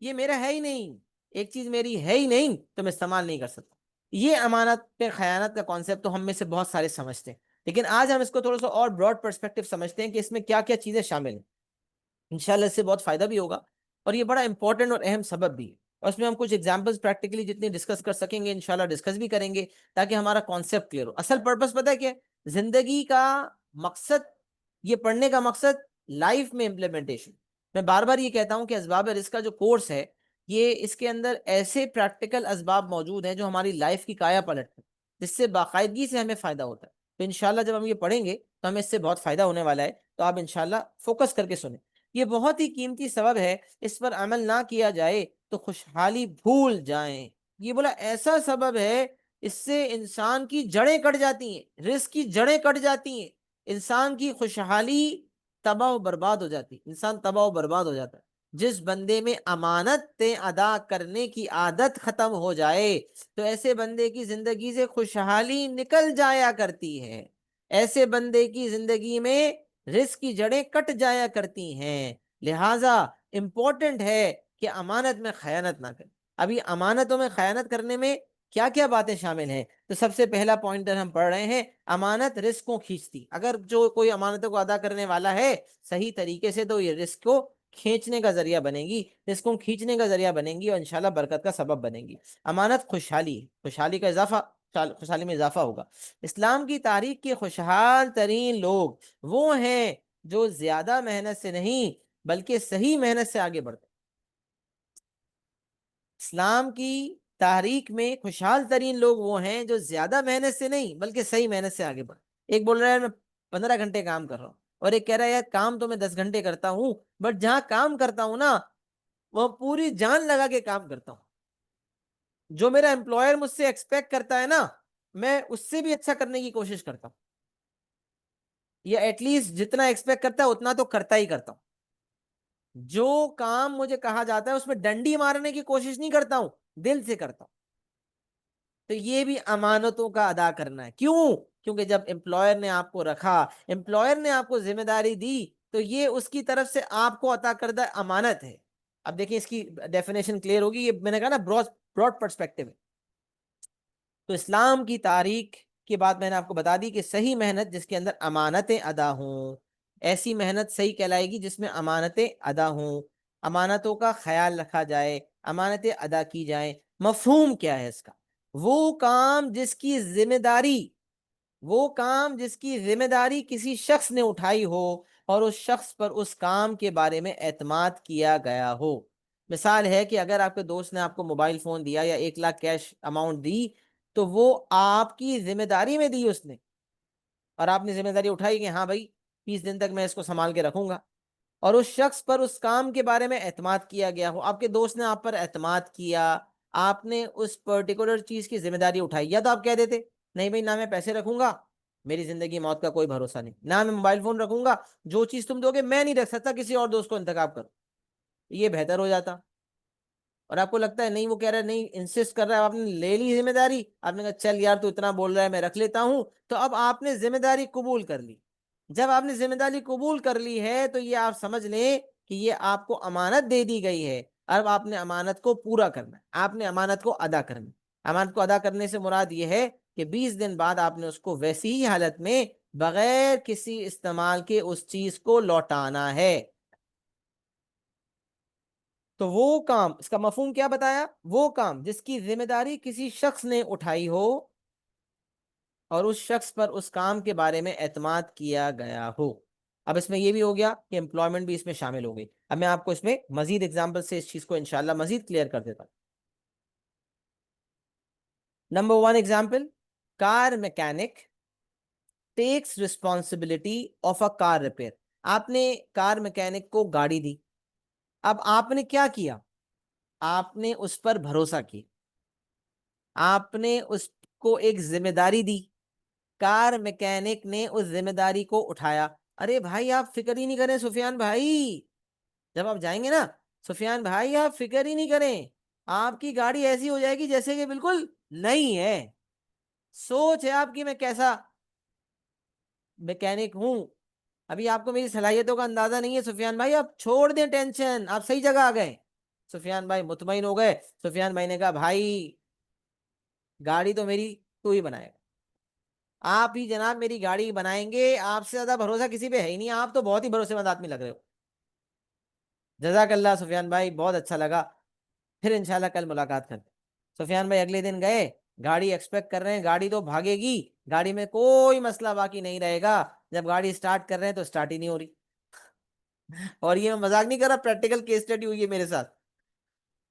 یہ میرا ہے ہی نہیں, ایک چیز میری ہے ہی نہیں تو میں استعمال نہیں کر سکتا. یہ امانت پہ خیانت کا کانسیپٹ تو ہم میں سے بہت سارے سمجھتے ہیں, لیکن آج ہم اس کو تھوڑا سا اور براڈ پرسپیکٹو سمجھتے ہیں کہ اس میں کیا کیا چیزیں شامل ہیں. انشاءاللہ اس سے بہت فائدہ بھی ہوگا, اور یہ بڑا امپورٹنٹ اور اہم سبب بھی ہے. اور اس میں ہم کچھ ایگزامپلس پریکٹیکلی جتنے ڈسکس کر سکیں گے انشاءاللہ ڈسکس بھی کریں گے, تاکہ ہمارا کانسیپٹ کلیئر ہو. اصل پرپس پتہ ہے کیا, زندگی کا مقصد, یہ پڑھنے کا مقصد لائف میں امپلیمنٹیشن. میں بار بار یہ کہتا ہوں کہ اسباب رزق کا جو کورس ہے, یہ اس کے اندر ایسے پریکٹیکل اسباب موجود ہیں جو ہماری لائف کی کایا پلٹ ہے, جس سے باقاعدگی سے ہمیں فائدہ ہوتا ہے. تو انشاءاللہ جب ہم یہ پڑھیں گے تو ہمیں اس سے بہت فائدہ ہونے والا ہے. تو آپ انشاءاللہ فوکس کر کے سنیں. یہ بہت ہی قیمتی سبب ہے, اس پر عمل نہ کیا جائے تو خوشحالی بھول جائیں. یہ بولا ایسا سبب ہے, اس سے انسان کی جڑیں کٹ جاتی ہیں, رزق کی جڑیں کٹ جاتی ہیں, انسان کی خوشحالی تباہ و برباد ہو جاتی, انسان تباہ و برباد ہو جاتا ہے. جس بندے میں امانتیں ادا کرنے کی عادت ختم ہو جائے تو ایسے بندے کی زندگی سے خوشحالی نکل جایا کرتی ہے. ایسے بندے کی زندگی میں رزق کی جڑیں کٹ جایا کرتی ہیں. لہٰذا امپورٹنٹ ہے کہ امانت میں خیانت نہ کریں. ابھی امانتوں میں خیانت کرنے میں کیا کیا باتیں شامل ہیں, تو سب سے پہلا پوائنٹر ہم پڑھ رہے ہیں, امانت رزق کو کھینچتی. اگر جو کوئی امانتوں کو ادا کرنے والا ہے صحیح طریقے سے, تو یہ رزق کو کھینچنے کا ذریعہ بنے گی, رزق کو کھینچنے کا ذریعہ بنے گی, اور انشاءاللہ برکت کا سبب بنے گی. امانت خوشحالی, خوشحالی کا اضافہ, خوشحالی میں اضافہ ہوگا. اسلام کی تاریخ کے خوشحال ترین لوگ وہ ہیں جو زیادہ محنت سے نہیں بلکہ صحیح محنت سے آگے بڑھتے. اسلام کی تاریخ میں خوشحال ترین لوگ وہ ہیں جو زیادہ محنت سے نہیں بلکہ صحیح محنت سے آگے بڑھتے. ایک بول رہا ہے میں 15 گھنٹے کام کر رہا ہوں, اور ایک کہہ رہا ہے یار کام تو میں 10 گھنٹے کرتا ہوں, بٹ جہاں کام کرتا ہوں نا وہ پوری جان لگا کے کام کرتا ہوں. جو میرا امپلائر مجھ سے ایکسپیکٹ کرتا ہے نا, میں اس سے بھی اچھا کرنے کی کوشش کرتا ہوں, یا ایٹ لیسٹ جتنا ایکسپیکٹ کرتا ہے اتنا تو کرتا ہی کرتا ہوں. جو کام مجھے کہا جاتا ہے اس میں ڈنڈی مارنے کی کوشش نہیں کرتا ہوں, دل سے کرتا ہوں. تو یہ بھی امانتوں کا ادا کرنا ہے. کیوں؟ کیونکہ جب امپلائر نے آپ کو رکھا, امپلائر نے آپ کو ذمہ داری دی, تو یہ اس کی طرف سے آپ کو عطا کردہ امانت ہے. اب دیکھیں اس کی ڈیفینیشن کلیئر ہوگی, یہ میں نے کہا نا براڈ پرسپیکٹو ہے. تو اسلام کی تاریخ کی بات میں نے آپ کو بتا دی کہ صحیح محنت جس کے اندر امانتیں ادا ہوں, ایسی محنت صحیح کہلائے گی جس میں امانتیں ادا ہوں, امانتوں کا خیال رکھا جائے, امانتیں ادا کی جائیں. مفہوم کیا ہے اس کا؟ وہ کام جس کی ذمہ داری کسی شخص نے اٹھائی ہو اور اس شخص پر اس کام کے بارے میں اعتماد کیا گیا ہو. مثال ہے کہ اگر آپ کے دوست نے آپ کو موبائل فون دیا یا 1 لاکھ کیش اماؤنٹ دی, تو وہ آپ کی ذمہ داری میں دی اس نے, اور آپ نے ذمہ داری اٹھائی کہ ہاں بھائی 20 دن تک میں اس کو سنبھال کے رکھوں گا, اور اس شخص پر اس کام کے بارے میں اعتماد کیا گیا ہو. آپ کے دوست نے آپ پر اعتماد کیا, آپ نے اس پرٹیکولر چیز کی ذمہ داری اٹھائی, یا تو آپ کہہ دیتے نہیں بھائی نہ میں پیسے رکھوں گا, میری زندگی موت کا کوئی بھروسہ نہیں, نہ میں موبائل فون رکھوں گا, جو چیز تم دو گے میں نہیں رکھ سکتا, کسی اور دوست کو انتخاب کرو. یہ بہتر ہو جاتا. اور آپ کو لگتا ہے نہیں, وہ کہہ رہا ہے نہیں, انسسٹ کر رہا ہے, آپ نے لے لی ذمہ داری, آپ نے کہا چل یار تو اتنا بول رہا ہے میں رکھ لیتا ہوں, تو اب آپ نے ذمہ داری قبول کر لی. جب آپ نے ذمہ داری قبول کر لی ہے تو یہ آپ سمجھ لیں کہ یہ آپ کو امانت دے دی گئی ہے. اب آپ نے امانت کو پورا کرنا ہے, آپ نے امانت کو ادا کرنا ہے. امانت کو ادا کرنے سے مراد یہ ہے کہ 20 دن بعد آپ نے اس کو ویسی ہی حالت میں بغیر کسی استعمال کے اس چیز کو لوٹانا ہے۔ تو وہ کام، اس کا مفہوم کیا بتایا؟ وہ کام جس کی ذمہ داری کسی شخص نے اٹھائی ہو اور اس شخص پر اس کام کے بارے میں اعتماد کیا گیا ہو۔ اب اس میں یہ بھی ہو گیا کہ امپلائمنٹ بھی اس میں شامل ہو گئی۔ اب میں آپ کو اس میں مزید اگزامپل سے اس چیز کو انشاءاللہ مزید کلیئر کر دیتا ہوں۔ Number 1 example, car mechanic takes responsibility of a car repair. آپ نے کار میکینک کو گاڑی دی، اب آپ نے کیا کیا؟ آپ نے اس پر بھروسہ کی، آپ نے اس کو ایک ذمہ داری دی، کار میکینک نے اس ذمہ داری کو اٹھایا۔ ارے بھائی آپ فکر ہی نہیں کریں سفیان بھائی، جب آپ جائیں گے نا سفیان بھائی آپ فکر ہی نہیں کریں، آپ کی گاڑی ایسی ہو جائے گی جیسے کہ بالکل نہیں ہے۔ سوچ ہے آپ کی میں کیسا میکینک ہوں، ابھی آپ کو میری صلاحیتوں کا اندازہ نہیں ہے سفیان بھائی، آپ چھوڑ دیں ٹینشن، آپ صحیح جگہ آ گئے۔ سفیان بھائی مطمئن ہو گئے۔ سفیان بھائی نے کہا بھائی گاڑی تو میری تو ہی بنائے گا، آپ ہی جناب میری گاڑی بنائیں گے، آپ سے زیادہ بھروسہ کسی پہ ہے ہی نہیں، آپ تو بہت ہی بھروسے مند آدمی لگ رہے ہو۔ جزاک اللہ سفیان بھائی، بہت اچھا لگا، پھر انشاءاللہ کل ملاقات کرتے۔ سفیان بھائی اگلے دن گئے، گاڑی ایکسپیکٹ کر رہے ہیں گاڑی تو بھاگے گی، گاڑی میں کوئی مسئلہ باقی نہیں رہے گا، جب گاڑی سٹارٹ کر رہے ہیں تو سٹارٹ ہی نہیں ہو رہی۔ اور یہ میں مذاق نہیں کر رہا، پریکٹیکل کیس اسٹڈی ہوئی ہے میرے ساتھ۔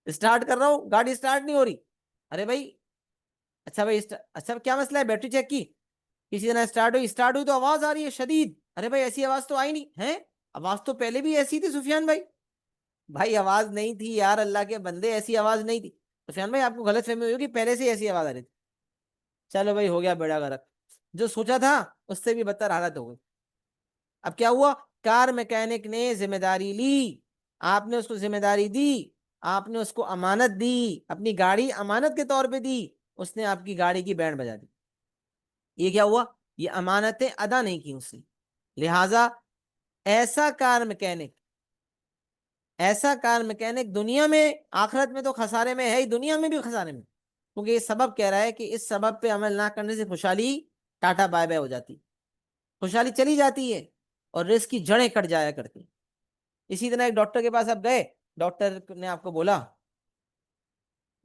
سٹارٹ کر رہا ہوں گاڑی سٹارٹ نہیں ہو رہی، ارے بھائی اچھا بھائی اچھا کیا مسئلہ ہے؟ بیٹری چیک کی، کسی طرح سٹارٹ ہوئی تو آواز آ رہی ہے شدید، ارے بھائی ایسی آواز تو آئی نہیں ہے، آواز تو پہلے بھی ایسی تھی سفیان بھائی۔ بھائی آواز نہیں تھی یار، اللہ کے بندے ایسی آواز نہیں تھی۔ سفیان بھائی آپ کو غلط فہمی ہوئی کہ پہلے سے ایسی آواز آ رہی تھی۔ چلو بھائی ہو گیا بیڑا غرق، جو سوچا تھا اس سے بھی بدتر حالت ہو گئی۔ اب کیا ہوا؟ کار میکینک نے ذمہ داری لی، آپ نے اس کو ذمہ داری دی، آپ نے اس کو امانت دی، اپنی گاڑی امانت کے طور پہ دی، اس نے آپ کی گاڑی کی بینڈ بجا دی۔ یہ کیا ہوا؟ یہ امانتیں ادا نہیں کی اس نے، لہذا ایسا کار میکینک دنیا میں، آخرت میں تو خسارے میں ہے ہی، دنیا میں بھی خسارے میں، کیونکہ یہ سبب کہہ رہا ہے کہ اس سبب پہ عمل نہ کرنے سے خوشحالی ٹاٹا بائے بائے ہو جاتی، خوشحالی چلی جاتی ہے اور رزق کی جڑیں کٹ جایا کرتی۔ اسی طرح ایک ڈاکٹر کے پاس آپ گئے، ڈاکٹر نے آپ کو بولا،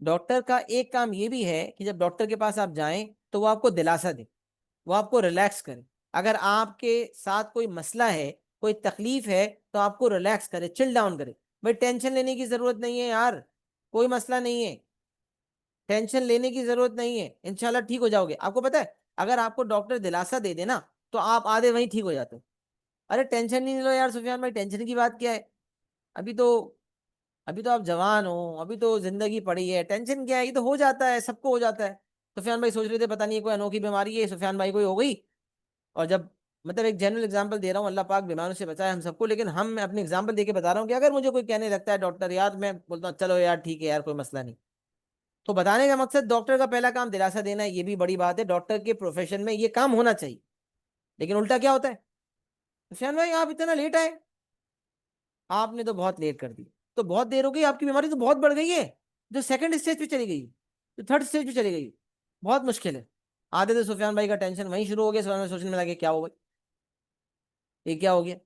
ڈاکٹر کا ایک کام یہ بھی ہے کہ جب ڈاکٹر کے پاس آپ جائیں تو وہ آپ کو دلاسا دے، وہ آپ کو ریلیکس کرے، اگر آپ کے ساتھ کوئی مسئلہ ہے، کوئی تکلیف ہے تو آپ کو ریلیکس کرے، چل ڈاؤن کرے، بھائی ٹینشن لینے کی ضرورت نہیں ہے یار، کوئی مسئلہ نہیں ہے، ٹینشن لینے کی ضرورت نہیں ہے، انشاءاللہ ٹھیک ہو جاؤ گے۔ آپ کو پتا ہے اگر آپ کو ڈاکٹر دلاسا دے دینا تو آپ آدھے وہیں ٹھیک ہو جاتے ہو۔ ارے ٹینشن نہیں لو یار سفیان بھائی، ٹینشن کی بات کیا ہے، ابھی تو آپ جوان ہو، ابھی تو زندگی پڑی ہے، ٹینشن کیا ہے، یہ تو ہو جاتا ہے، سب کو ہو جاتا ہے۔ سفیان بھائی سوچ رہے تھے پتہ نہیں کوئی انوکھی بیماری ہے، سفیان بھائی کوئی ہو گئی، اور جب مطلب ایک جنرل اگزامپل دے رہا ہوں، اللہ پاک بیماروں سے بچائے ہم سب کو، لیکن میں اپنی اگزامپل دے کے بتا رہا ہوں کہ اگر مجھے کوئی کہنے لگتا ہے ڈاکٹر یار، میں بولتا ہوں چلو یار ٹھیک ہے یار کوئی مسئلہ نہیں، تو بتانے کا مقصد ڈاکٹر کا پہلا کام دلاسا دینا ہے، یہ بھی بڑی بات ہے، ڈاکٹر کے پروفیشن میں یہ کام ہونا چاہیے۔ لیکن الٹا کیا ہوتا ہے، سفیان بھائی آپ اتنا لیٹ آئے، آپ نے تو بہت لیٹ کر دی، تو بہت دیر ہو گئی، آپ کی بیماری تو بہت بڑھ گئی ہے، جو سیکنڈ اسٹیج پہ چلی گئی، جو تھرڈ اسٹیج پہ چلی گئی، بہت مشکل ہے۔ آدھے تو سفیان بھائی کا ٹینشن وہیں شروع ہو گیا، سفیان بھائی سوچنے میں لگے کیا ہو گیا، یہ کیا ہو گیا۔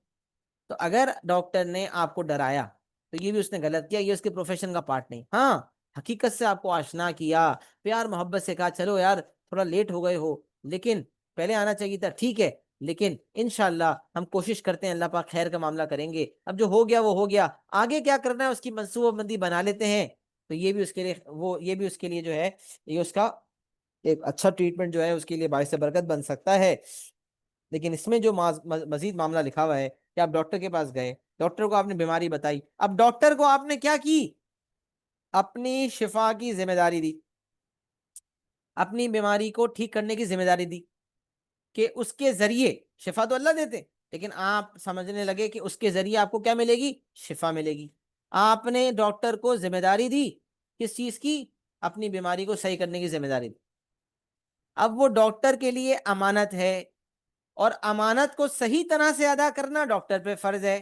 تو اگر ڈاکٹر نے آپ کو ڈرایا تو یہ بھی اس نے غلط کیا، یہ اس کے پروفیشن کا پارٹ نہیں۔ ہاں حقیقت سے آپ کو آشنا کیا، پیار محبت سے کہا چلو یار تھوڑا لیٹ ہو گئے ہو، لیکن پہلے آنا چاہیے تھا، ٹھیک ہے، لیکن انشاءاللہ ہم کوشش کرتے ہیں، اللہ پاک خیر کا معاملہ کریں گے، اب جو ہو گیا وہ ہو گیا، آگے کیا کرنا ہے اس کی منصوبہ بندی بنا لیتے ہیں۔ تو یہ بھی اس کے لیے یہ بھی اس کے لیے جو ہے یہ اس کا ایک اچھا ٹریٹمنٹ جو ہے اس کے لیے باعث برکت بن سکتا ہے۔ لیکن اس میں جو مزید معاملہ لکھا ہوا ہے کہ آپ ڈاکٹر کے پاس گئے، ڈاکٹر کو آپ نے بیماری بتائی، اب ڈاکٹر کو آپ نے کیا کی، اپنی شفا کی ذمہ داری دی، اپنی بیماری کو ٹھیک کرنے کی ذمہ داری دی، کہ اس کے ذریعے شفا تو اللہ دیتے، لیکن آپ سمجھنے لگے کہ اس کے ذریعے آپ کو کیا ملے گی، شفا ملے گی۔ آپ نے ڈاکٹر کو ذمہ داری دی کس چیز کی، اپنی بیماری کو صحیح کرنے کی ذمہ داری دی۔ اب وہ ڈاکٹر کے لیے امانت ہے، اور امانت کو صحیح طرح سے ادا کرنا ڈاکٹر پہ فرض ہے،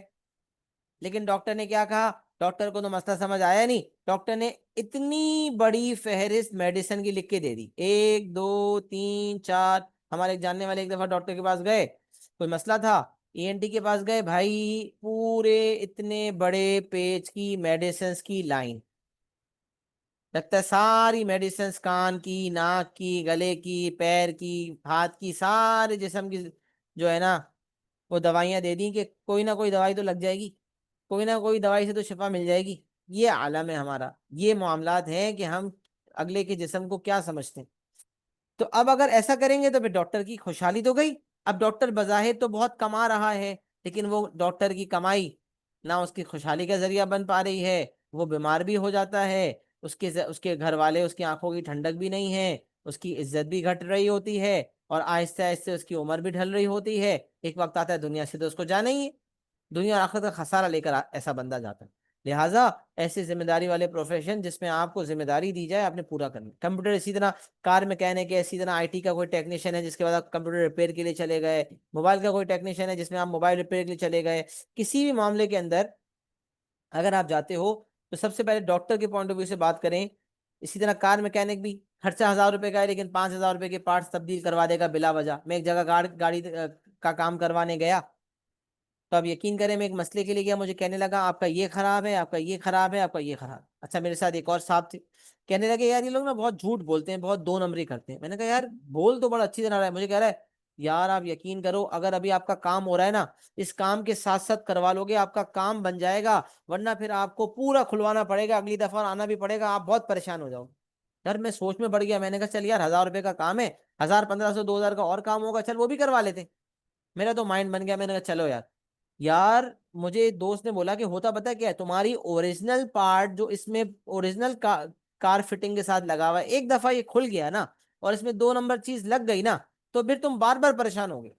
لیکن ڈاکٹر نے کیا کہا، ڈاکٹر کو تو مسئلہ سمجھ آیا نہیں، ڈاکٹر نے اتنی بڑی فہرست میڈیسن کی لکھ کے دے دی، 1 2 3 4۔ ہمارے ایک جاننے والے ایک دفعہ ڈاکٹر کے پاس گئے، کوئی مسئلہ تھا، ENT کے پاس گئے، بھائی پورے اتنے بڑے پیج کی میڈیسنز کی لائن، لگتا ہے ساری میڈیسنز، کان کی، ناک کی، گلے کی، پیر کی، ہاتھ کی، سارے جسم کی جو ہے نا وہ دوائیاں دے دیں کہ کوئی نہ کوئی دوائی تو لگ جائے گی، کوئی نہ کوئی دوائی سے تو شفا مل جائے گی۔ یہ عالم ہے ہمارا، یہ معاملات ہیں کہ ہم اگلے کے جسم کو کیا سمجھتے ہیں۔ تو اب اگر ایسا کریں گے تو پھر ڈاکٹر کی خوشحالی تو گئی۔ اب ڈاکٹر بظاہر تو بہت کما رہا ہے، لیکن وہ ڈاکٹر کی کمائی نہ اس کی خوشحالی کا ذریعہ بن پا رہی ہے، وہ بیمار بھی ہو جاتا ہے، اس کے گھر والے، اس کی آنکھوں کی ٹھنڈک بھی نہیں ہے، اس کی عزت بھی گھٹ رہی ہوتی ہے، اور آہستہ آہستہ اس کی عمر بھی ڈھل رہی ہوتی ہے۔ ایک وقت آتا ہے دنیا سے تو اس کو جانا ہی ہے، دنیا اور آخرت کا خسارہ لے کر ایسا بندہ جاتا ہے۔ لہٰذا ایسی ذمہ داری والے پروفیشن جس میں آپ کو ذمہ داری دی جائے، آپ نے پورا کرنا۔ کمپیوٹر اسی طرح، کار میکینک ہے، اسی طرح IT کا کوئی ٹیکنیشین ہے جس کے بعد آپ کمپیوٹر ریپیئر کے لیے چلے گئے، موبائل کا کوئی ٹیکنیشین ہے جس میں آپ موبائل ریپیئر کے لیے چلے گئے، کسی بھی معاملے کے اندر اگر آپ جاتے ہو تو سب سے پہلے ڈاکٹر کے پوائنٹ آف ویو سے بات کریں۔ اسی طرح کار میکینک بھی خرچہ 1000 روپے کا ہے، لیکن 5000 روپے کے پارٹس تبدیل کروا دے گا بلا وجہ۔ میں ایک جگہ گاڑی کا کام کروانے گیا، تو آپ یقین کریں میں ایک مسئلے کے لیے گیا، مجھے کہنے لگا آپ کا یہ خراب ہے، آپ کا یہ خراب ہے، آپ کا یہ خراب۔ اچھا، میرے ساتھ ایک اور صاحب تھے، کہنے لگے یار یہ لوگ نا بہت جھوٹ بولتے ہیں، بہت 2 نمبری کرتے ہیں۔ میں نے کہا یار بول تو بڑا اچھی طرح رہا ہے، مجھے کہہ رہا ہے یار آپ یقین کرو اگر ابھی آپ کا کام ہو رہا ہے نا، اس کام کے ساتھ ساتھ کروا لو گے آپ کا کام بن جائے گا، ورنہ پھر آپ کو پورا کھلوانا پڑے گا، اگلی دفعہ آنا بھی پڑے گا، آپ بہت پریشان ہو جاؤ۔ یار میں سوچ میں پڑ گیا، میں نے کہا چل یار 1000 روپے کا کام ہے، 1500 2000 کا اور کام ہوگا، چل وہ بھی کروا لیتے۔ میرا تو مائنڈ بن گیا، میں نے کہا چلو یار۔ یار مجھے ایک دوست نے بولا کہ ہوتا پتہ کیا ہے، تمہاری اوریجنل پارٹ جو اس میں اوریجنل کار فٹنگ کے ساتھ لگا ہوا ہے، ایک دفعہ یہ کھل گیا نا اور اس میں 2 نمبر چیز لگ گئی نا، تو پھر تم بار بار پریشان ہوگے۔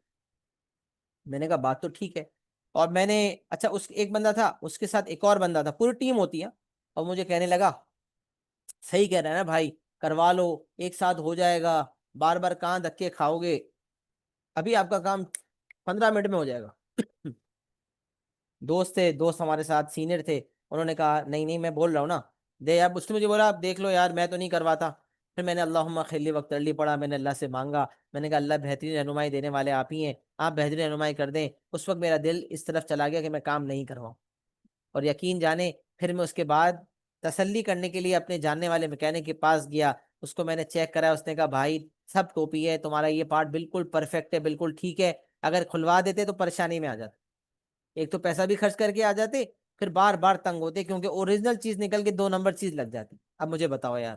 میں نے کہا بات تو ٹھیک ہے، اور میں نے اچھا اس ایک بندہ تھا، اس کے ساتھ ایک اور بندہ تھا، پوری ٹیم ہوتی ہے، اور مجھے کہنے لگا صحیح کہہ رہا ہے نا بھائی، کروا لو ایک ساتھ ہو جائے گا، بار بار کہاں دھکے کھاؤ گے، ابھی آپ کا کام 15 منٹ میں ہو جائے گا۔ دوست تھے، دوست ہمارے ساتھ سینئر تھے، انہوں نے کہا نہیں نہیں میں بول رہا ہوں نا، دے یار، اس نے مجھے بولا آپ دیکھ لو یار میں تو نہیں کرواتا۔ پھر میں نے اللہم خلی وقت علی پڑھا، میں نے اللہ سے مانگا، میں نے کہا اللہ بہترین رہنمائی دینے والے آپ ہی ہیں، آپ بہترین رہنمائی کر دیں۔ اس وقت میرا دل اس طرف چلا گیا کہ میں کام نہیں کرواؤں، اور یقین جانے پھر میں اس کے بعد تسلی کرنے کے لیے اپنے جاننے والے میکینک کے پاس گیا، اس کو میں نے چیک کرا، اس نے کہا بھائی سب ٹوپی ہے، تمہارا یہ پارٹ بالکل پرفیکٹ ہے، بالکل ٹھیک ہے، اگر کھلوا دیتے تو پریشانی میں آ جاتے، ایک تو پیسہ بھی خرچ کر کے آ جاتے، پھر بار بار تنگ ہوتے کیونکہ اوریجنل چیز نکل کے 2 نمبر چیز لگ جاتی۔ اب مجھے بتاؤ یار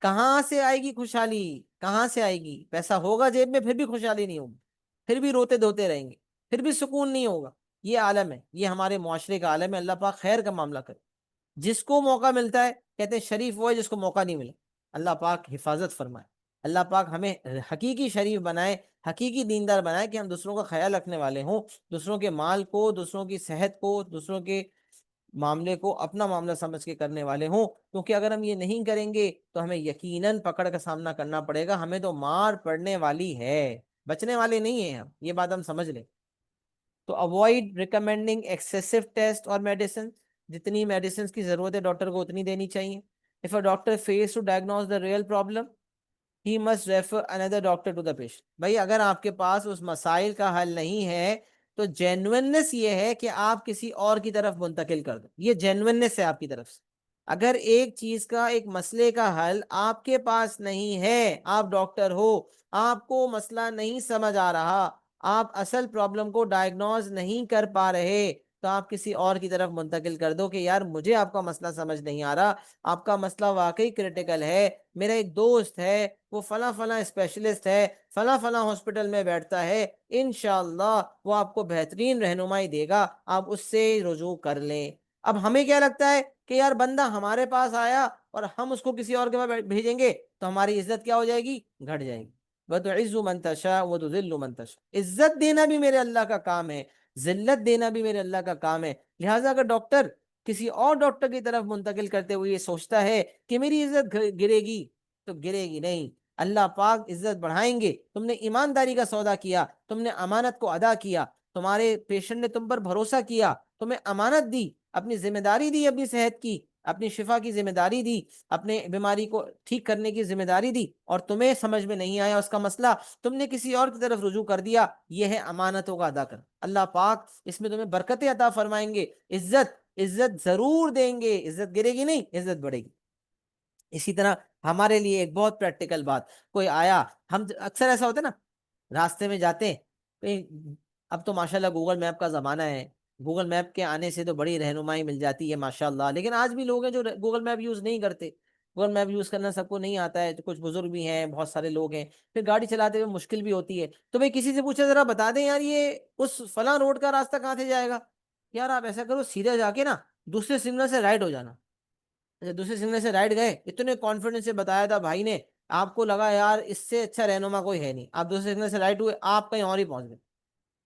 کہاں سے آئے گی خوشحالی، کہاں سے آئے گی؟ پیسہ ہوگا جیب میں پھر بھی خوشحالی نہیں ہوگی، پھر بھی روتے دھوتے رہیں گے، پھر بھی سکون نہیں ہوگا۔ یہ عالم ہے، یہ ہمارے معاشرے کا عالم ہے، اللہ پاک خیر کا معاملہ کرے۔ جس کو موقع ملتا ہے کہتے ہیں شریف وہ ہے جس کو موقع نہیں ملے، اللہ پاک حفاظت فرمائے، اللہ پاک ہمیں حقیقی شریف بنائے، حقیقی دیندار بنائے کہ ہم دوسروں کا خیال رکھنے والے ہوں، دوسروں کے مال کو، دوسروں کی صحت کو، دوسروں کے معاملے کو اپنا معاملہ سمجھ کے کرنے والے ہوں، کیونکہ اگر ہم یہ نہیں کریں گے تو ہمیں یقیناً پکڑ کا سامنا کرنا پڑے گا، ہمیں تو مار پڑنے والی ہے، بچنے والے نہیں ہیں ہم، یہ بات ہم سمجھ لیں۔ تو اوائڈ ریکمینڈنگ ایکسیسو ٹیسٹ اور میڈیسن، جتنی میڈیسنز کی ضرورت ہے ڈاکٹر کو اتنی دینی چاہیے۔ if a doctor fails to diagnose the real problem he must refer another doctor to the patient۔ بھائی اگر آپ کے پاس اس مسائل کا حل نہیں ہے تو جینوئننس یہ ہے کہ آپ کسی اور کی طرف منتقل کر دو، یہ جینوئننس ہے آپ کی طرف سے۔ اگر ایک چیز کا، ایک مسئلے کا حل آپ کے پاس نہیں ہے، آپ ڈاکٹر ہو، آپ کو مسئلہ نہیں سمجھ آ رہا، آپ اصل پرابلم کو ڈائیگنوز نہیں کر پا رہے، تو آپ کسی اور کی طرف منتقل کر دو کہ یار مجھے آپ کا مسئلہ سمجھ نہیں آ رہا، آپ کا مسئلہ واقعی کریٹیکل ہے، میرا ایک دوست ہے وہ فلاں فلاں اسپیشلسٹ ہے، فلاں فلاں ہاسپٹل میں بیٹھتا ہے، انشاءاللہ وہ آپ کو بہترین رہنمائی دے گا، آپ اس سے رجوع کر لیں۔ اب ہمیں کیا لگتا ہے کہ یار بندہ ہمارے پاس آیا اور ہم اس کو کسی اور کے پاس بھیجیں گے تو ہماری عزت کیا ہو جائے گی؟ گھٹ جائے گی۔ وَتُعِزُّ مَن تَشَاءُ وَتُذِلُّ مَن تَشَاءُ، عزت دینا بھی میرے اللہ کا کام ہے، ذلت دینا بھی میرے اللہ کا کام ہے۔ لہٰذا اگر ڈاکٹر کسی اور ڈاکٹر کی طرف منتقل کرتے ہوئے یہ سوچتا ہے کہ میری عزت گرے گی، تو گرے گی نہیں، اللہ پاک عزت بڑھائیں گے۔ تم نے ایمانداری کا سودا کیا، تم نے امانت کو ادا کیا، تمہارے پیشنٹ نے تم پر بھروسہ کیا، تمہیں امانت دی، اپنی ذمہ داری دی اپنی صحت کی، اپنی شفا کی ذمہ داری دی، اپنے بیماری کو ٹھیک کرنے کی ذمہ داری دی، اور تمہیں سمجھ میں نہیں آیا اس کا مسئلہ، تم نے کسی اور کی طرف رجوع کر دیا. یہ ہے امانتوں کا ادا کرنا. اللہ پاک اس میں تمہیں برکتیں عطا فرمائیں گے، عزت ضرور دیں گے، عزت گرے گی نہیں، عزت بڑھے گی. اسی طرح ہمارے لیے ایک بہت پریکٹیکل بات، کوئی آیا، ہم اکثر ایسا ہوتا ہے نا، راستے میں جاتے ہیں، اب تو ماشاءاللہ گوگل میپ کا زمانہ ہے، گوگل میپ کے آنے سے تو بڑی رہنمائی مل جاتی ہے ماشاءاللہ، لیکن آج بھی لوگ ہیں جو گوگل میپ یوز نہیں کرتے. گوگل میپ یوز کرنا سب کو نہیں آتا ہے، کچھ بزرگ بھی ہیں، بہت سارے لوگ ہیں، پھر گاڑی چلاتے ہوئے مشکل بھی ہوتی ہے. تو بھائی کسی سے پوچھا ذرا بتا دیں یار یہ اس فلاں روڈ کا راستہ کہاں سے جائے گا. یار آپ ایسا کرو، سیدھا جا کے نا دوسرے سگنل سے رائٹ ہو جانا. اچھا دوسرے سگنل سے رائٹ گئے، اتنے کانفیڈنس سے بتایا تھا بھائی نے، آپ کو لگا یار اس سے اچھا رہنما کوئی ہے نہیں، آپ دوسرے سگنل سے رائٹ ہوئے، آپ کہیں اور ہی پہنچ گئے.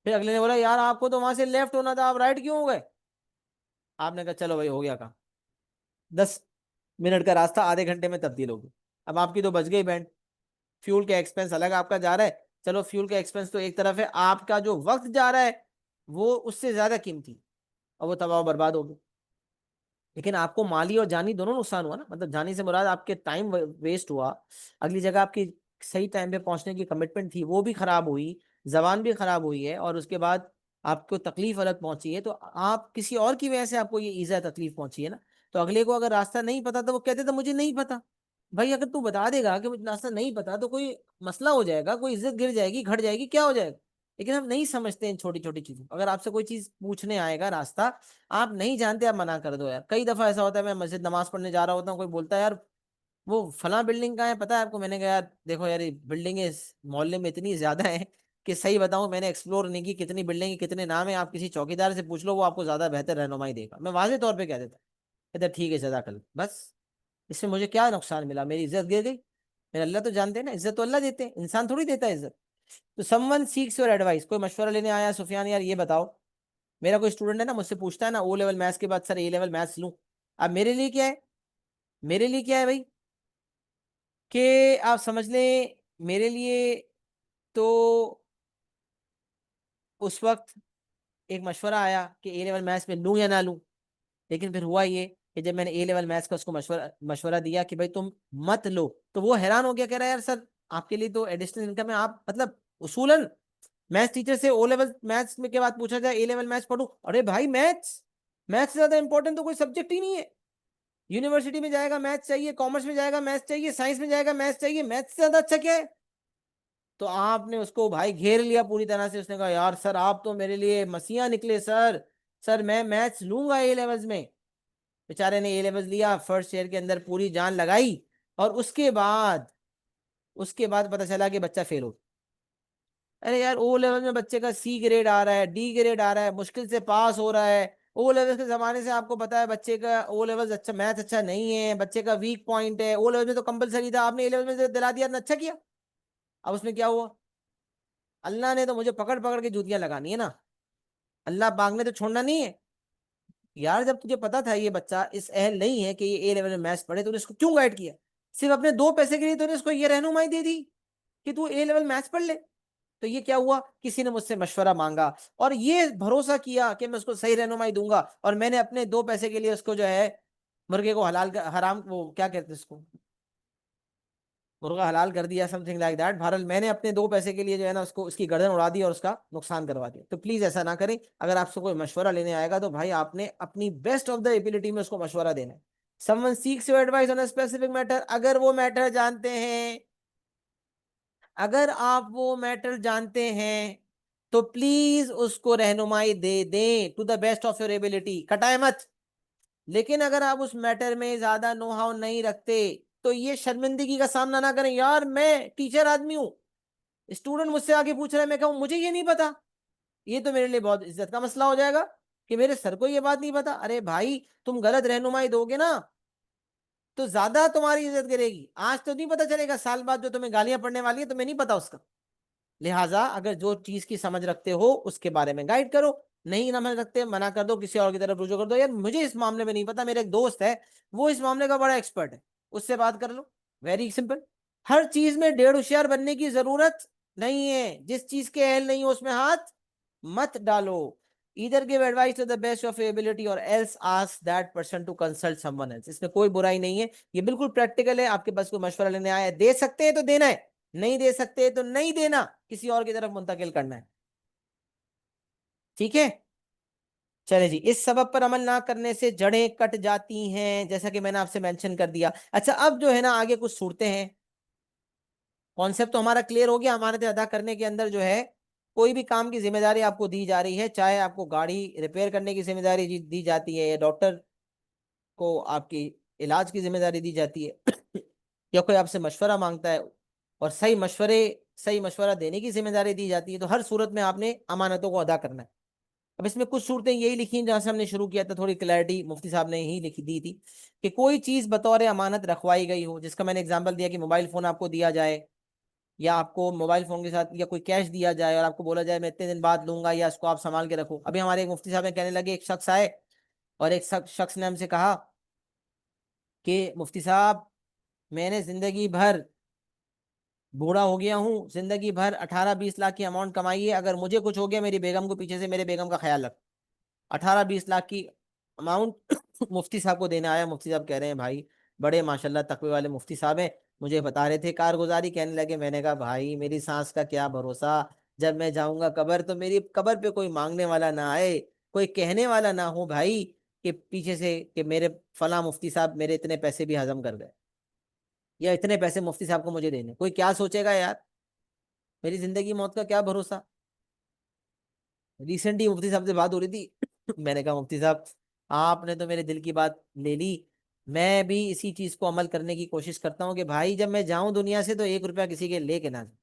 پھر اگلے نے بولا یار آپ کو تو وہاں سے لیفٹ ہونا تھا، آپ رائٹ کیوں ہو گئے؟ آپ نے کہا چلو بھائی ہو گیا کام، 10 منٹ کا راستہ آدھے گھنٹے میں تبدیل ہو گیا. اب آپ کی تو بچ گئی بینڈ. فیول کا ایکسپینس الگ آپ کا جا رہا ہے، چلو فیول کا ایکسپینس تو ایک طرف ہے، آپ کا جو وقت جا رہا ہے وہ اس سے زیادہ قیمتی، اور وہ تباہ و برباد ہو گیا. لیکن آپ کو مالی اور جانی دونوں نقصان ہوا نا. مطلب جانی سے مراد آپ کے ٹائم ویسٹ ہوا، اگلی جگہ آپ کی صحیح ٹائم پہ پہنچنے کی کمٹمنٹ تھی وہ بھی خراب ہوئی، زبان بھی خراب ہوئی ہے، اور اس کے بعد آپ کو تکلیف الگ پہنچی ہے. تو آپ کسی اور کی وجہ سے آپ کو یہ ایزا تکلیف پہنچی ہے نا. تو اگلے کو اگر راستہ نہیں پتا تو وہ کہتے تھے مجھے نہیں پتا. بھائی اگر تو بتا دے گا کہ مجھے راستہ نہیں پتا تو کوئی مسئلہ ہو جائے گا، کوئی عزت گر جائے گی، گھٹ جائے گی، کیا ہو جائے گا. لیکن ہم نہیں سمجھتے ان چھوٹی چھوٹی چیزوں. اگر آپ سے کوئی چیز پوچھنے آئے گا راستہ، آپ نہیں جانتے آپ منع کر دو. یار کئی دفعہ ایسا ہوتا ہے، میں مسجد نماز پڑھنے جا رہا ہوتا ہوں، کوئی بولتا ہے یار وہ فلاں بلڈنگ کہاں ہے پتا ہے آپ کو؟ میں نے کہا یار دیکھو یار بلڈنگیں اس محلے میں اتنی زیادہ ہیں کہ صحیح بتاؤں میں نے ایکسپلور نہیں کی کتنی بلڈنگ کتنے نام ہیں. آپ کسی چوکیدار سے پوچھ لو، وہ آپ کو زیادہ بہتر رہنمائی دے گا. میں واضح طور پہ کہہ دیتا، کہتا ٹھیک ہے جزاک اللہ. بس اس سے مجھے کیا نقصان ملا؟ میری عزت گر گئی. میرا اللہ تو جانتے ہیں نا، عزت تو اللہ دیتے ہیں، انسان تھوڑی دیتا ہے عزت. تو someone seeks your advice. کوئی مشورہ لینے آیا سفیان یار یہ بتاؤ، میرا کوئی اسٹوڈنٹ ہے نا مجھ سے پوچھتا ہے نا او لیول میتھس کے بعد سر اے لیول میتھس لوں. اب میرے لیے کیا ہے، میرے لیے کیا ہے بھائی، کہ آپ سمجھ لیں میرے لیے تو اس وقت ایک مشورہ آیا کہ اے لیول میتھس میں لوں یا نہ لوں. لیکن پھر ہوا یہ کہ جب میں نے اے لیول میتھس کا اس کو مشورہ دیا کہ بھائی تم مت لو، تو وہ حیران ہو گیا، کہہ رہا ہے یار سر آپ کے لیے تو ایڈیشنل انکم ہے، آپ مطلب اصولاً میتھس ٹیچر سے او لیول میتھس میں کے بعد پوچھا جائے اے لیول میتھس پڑھوں. ارے بھائی میتھس سے زیادہ امپورٹنٹ تو کوئی سبجیکٹ ہی نہیں ہے. یونیورسٹی میں جائے گا میتھس چاہیے، کامرس میں جائے گا میتھس چاہیے، سائنس میں جائے گا میتھس چاہیے، میتھس سے زیادہ اچھا کیا ہے؟ تو آپ نے اس کو بھائی گھیر لیا پوری طرح سے. اس نے کہا یار سر آپ تو میرے لیے مسیحا نکلے سر، سر میں میتھس لوں گا اے لیولز میں. بیچارے نے اے لیولز لیا، فرسٹ ایئر کے اندر پوری جان لگائی، اور اس کے بعد پتا چلا کہ بچہ فیل ہو. ارے یار او لیول میں بچے کا سی گریڈ آ رہا ہے، ڈی گریڈ آ رہا ہے، مشکل سے پاس ہو رہا ہے. او لیول کے زمانے سے آپ کو پتا ہے بچے کا او لیول اچھا، میتھ اچھا نہیں ہے، بچے کا ویک پوائنٹ ہے. او لیول میں تو کمپلسری تھا، آپ نے اے لیول میں دلا دیا، اچھا کیا. اب اس میں کیا ہوا؟ اللہ نے تو مجھے پکڑ پکڑ کے جوتیاں لگانی ہے نا، اللہ پاک نے تو چھوڑنا نہیں ہے. یار جب تجھے پتا تھا یہ بچہ اس اہل نہیں ہے کہ یہ اے لیول میں میتھس پڑھے، تو نے اس کو کیوں گائیڈ کیا؟ صرف اپنے 2 پیسے کے لیے تو نے اس کو یہ رہنمائی دے دی کہ تو اے لیول میتھس پڑھ لے. تو یہ کیا ہوا؟ کسی نے مجھ سے مشورہ مانگا اور یہ بھروسہ کیا کہ میں اس کو صحیح رہنمائی دوں گا، اور میں نے اپنے 2 پیسے کے لیے اس کو جو ہے مرغے کو حلال حرام، وہ کیا کہتے ہیں اس کو، مرغا حلال کر دیا، سم تھنگ لائک دیٹ. بہرحال میں نے اپنے 2 پیسے کے لیے جو ہے نا اس کو، اس کی گردن اڑا دی اور اس کا نقصان کروا دیا. تو پلیز ایسا نہ کریں. اگر آپ سے کوئی مشورہ لینے آئے گا تو بھائی آپ نے اپنی بیسٹ آف دا ایبلٹی میں اس کو مشورہ دینا ہے. Someone seeks your advice on a specific matter. اگر وہ میٹر جانتے ہیں، اگر آپ وہ میٹر جانتے ہیں تو پلیز اس کو رہنمائی دے دیں to the best of your ability, کٹائے مت. لیکن اگر آپ اس میٹر میں زیادہ نو ہاؤ نہیں رکھتے تو یہ شرمندگی کا سامنا نہ کریں. یار میں ٹیچر آدمی ہوں، اسٹوڈنٹ مجھ سے آگے پوچھ رہا ہے، میں کہوں مجھے یہ نہیں پتا، یہ تو میرے لیے بہت عزت کا مسئلہ ہو جائے گا کہ میرے سر کو یہ بات نہیں پتا. ارے بھائی تم غلط رہنمائی دو گے نا تو زیادہ تمہاری عزت گرے گی. آج تو نہیں پتا چلے گا، سال بعد جو تمہیں گالیاں پڑنے والی ہے تمہیں نہیں پتا اس کا. لہٰذا اگر جو چیز کی سمجھ رکھتے ہو اس کے بارے میں گائیڈ کرو، نہیں سمجھ رکھتے منع کر دو، کسی اور کی طرف رجوع کر دو. یار مجھے اس معاملے میں نہیں پتا، میرا ایک دوست ہے وہ اس معاملے کا بڑا ایکسپرٹ ہے، اس سے بات کر لو. Very simple. ہر چیز میں ڈیڑھ ہوشیار بننے کی ضرورت نہیں ہے. جس چیز کے اہل نہیں ہو اس میں ہاتھ مت ڈالو. either give advice to the best of your ability or else ask that person to consult someone else. اس میں کوئی برائی نہیں ہے, یہ بالکل پریکٹیکل ہے. آپ کے پاس کوئی مشورہ لینے آیا ہے, دے سکتے ہیں تو دینا ہے, نہیں دے سکتے تو نہیں دینا, کسی اور کی طرف منتقل کرنا ہے. ٹھیک ہے, چلے جی. اس سبب پر عمل نہ کرنے سے جڑیں کٹ جاتی ہیں, جیسا کہ میں نے آپ سے مینشن کر دیا. اچھا, اب جو ہے نا آگے کچھ صورتیں ہیں. کانسیپٹ تو ہمارا کلیئر ہو گیا. امانت ادا کرنے کے اندر جو ہے کوئی بھی کام کی ذمہ داری آپ کو دی جا رہی ہے, چاہے آپ کو گاڑی ریپیئر کرنے کی ذمہ داری دی جاتی ہے, یا ڈاکٹر کو آپ کی علاج کی ذمہ داری دی جاتی ہے, یا کوئی آپ سے مشورہ مانگتا ہے اور صحیح مشورہ دینے کی ذمہ داری دی جاتی ہے, تو ہر صورت میں آپ نے امانتوں کو ادا کرنا ہے. اب اس میں کچھ صورتیں یہی لکھی ہیں جہاں سے ہم نے شروع کیا تھا, تھوڑی کلیئرٹی مفتی صاحب نے ہی لکھی دی تھی کہ کوئی چیز بطور امانت رکھوائی گئی ہو, جس کا میں نے اگزامپل دیا کہ موبائل فون آپ کو دیا جائے, یا آپ کو موبائل فون کے ساتھ یا کوئی کیش دیا جائے اور آپ کو بولا جائے میں اتنے دن بعد لوں گا, یا اس کو آپ سنبھال کے رکھو. ابھی ہمارے ایک مفتی صاحب نے کہنے لگے, ایک شخص آئے اور ایک شخص نے ہم سے کہا کہ مفتی صاحب میں نے زندگی بھر بوڑھا ہو گیا ہوں, زندگی بھر 18-20 لاکھ کی اماؤنٹ کمائی ہے, اگر مجھے کچھ ہو گیا میری بیگم کو پیچھے سے میرے بیگم کا خیال رکھ. 18-20 لاکھ کی اماؤنٹ مفتی صاحب کو دینا آیا. مفتی صاحب کہہ رہے ہیں بھائی بڑے ماشاءاللہ تقوی والے مفتی صاحب ہیں, مجھے بتا رہے تھے کارگزاری. کہنے لگے, میں نے کہا بھائی میری سانس کا کیا بھروسہ, جب میں جاؤں گا قبر تو میری قبر پہ کوئی مانگنے والا نہ آئے, کوئی کہنے والا نہ ہو بھائی کہ پیچھے سے کہ میرے فلاں مفتی صاحب میرے اتنے پیسے بھی ہضم کر گئے, یا اتنے پیسے مفتی صاحب کو مجھے دینے. کوئی کیا سوچے گا یار, میری زندگی موت کا کیا بھروسہ. ریسنٹلی مفتی صاحب سے بات ہو رہی تھی, میں نے کہا مفتی صاحب آپ نے تو میرے دل کی بات لے لی, میں بھی اسی چیز کو عمل کرنے کی کوشش کرتا ہوں کہ بھائی جب میں جاؤں دنیا سے تو 1 روپیہ کسی کے لے کے نہ جاؤں.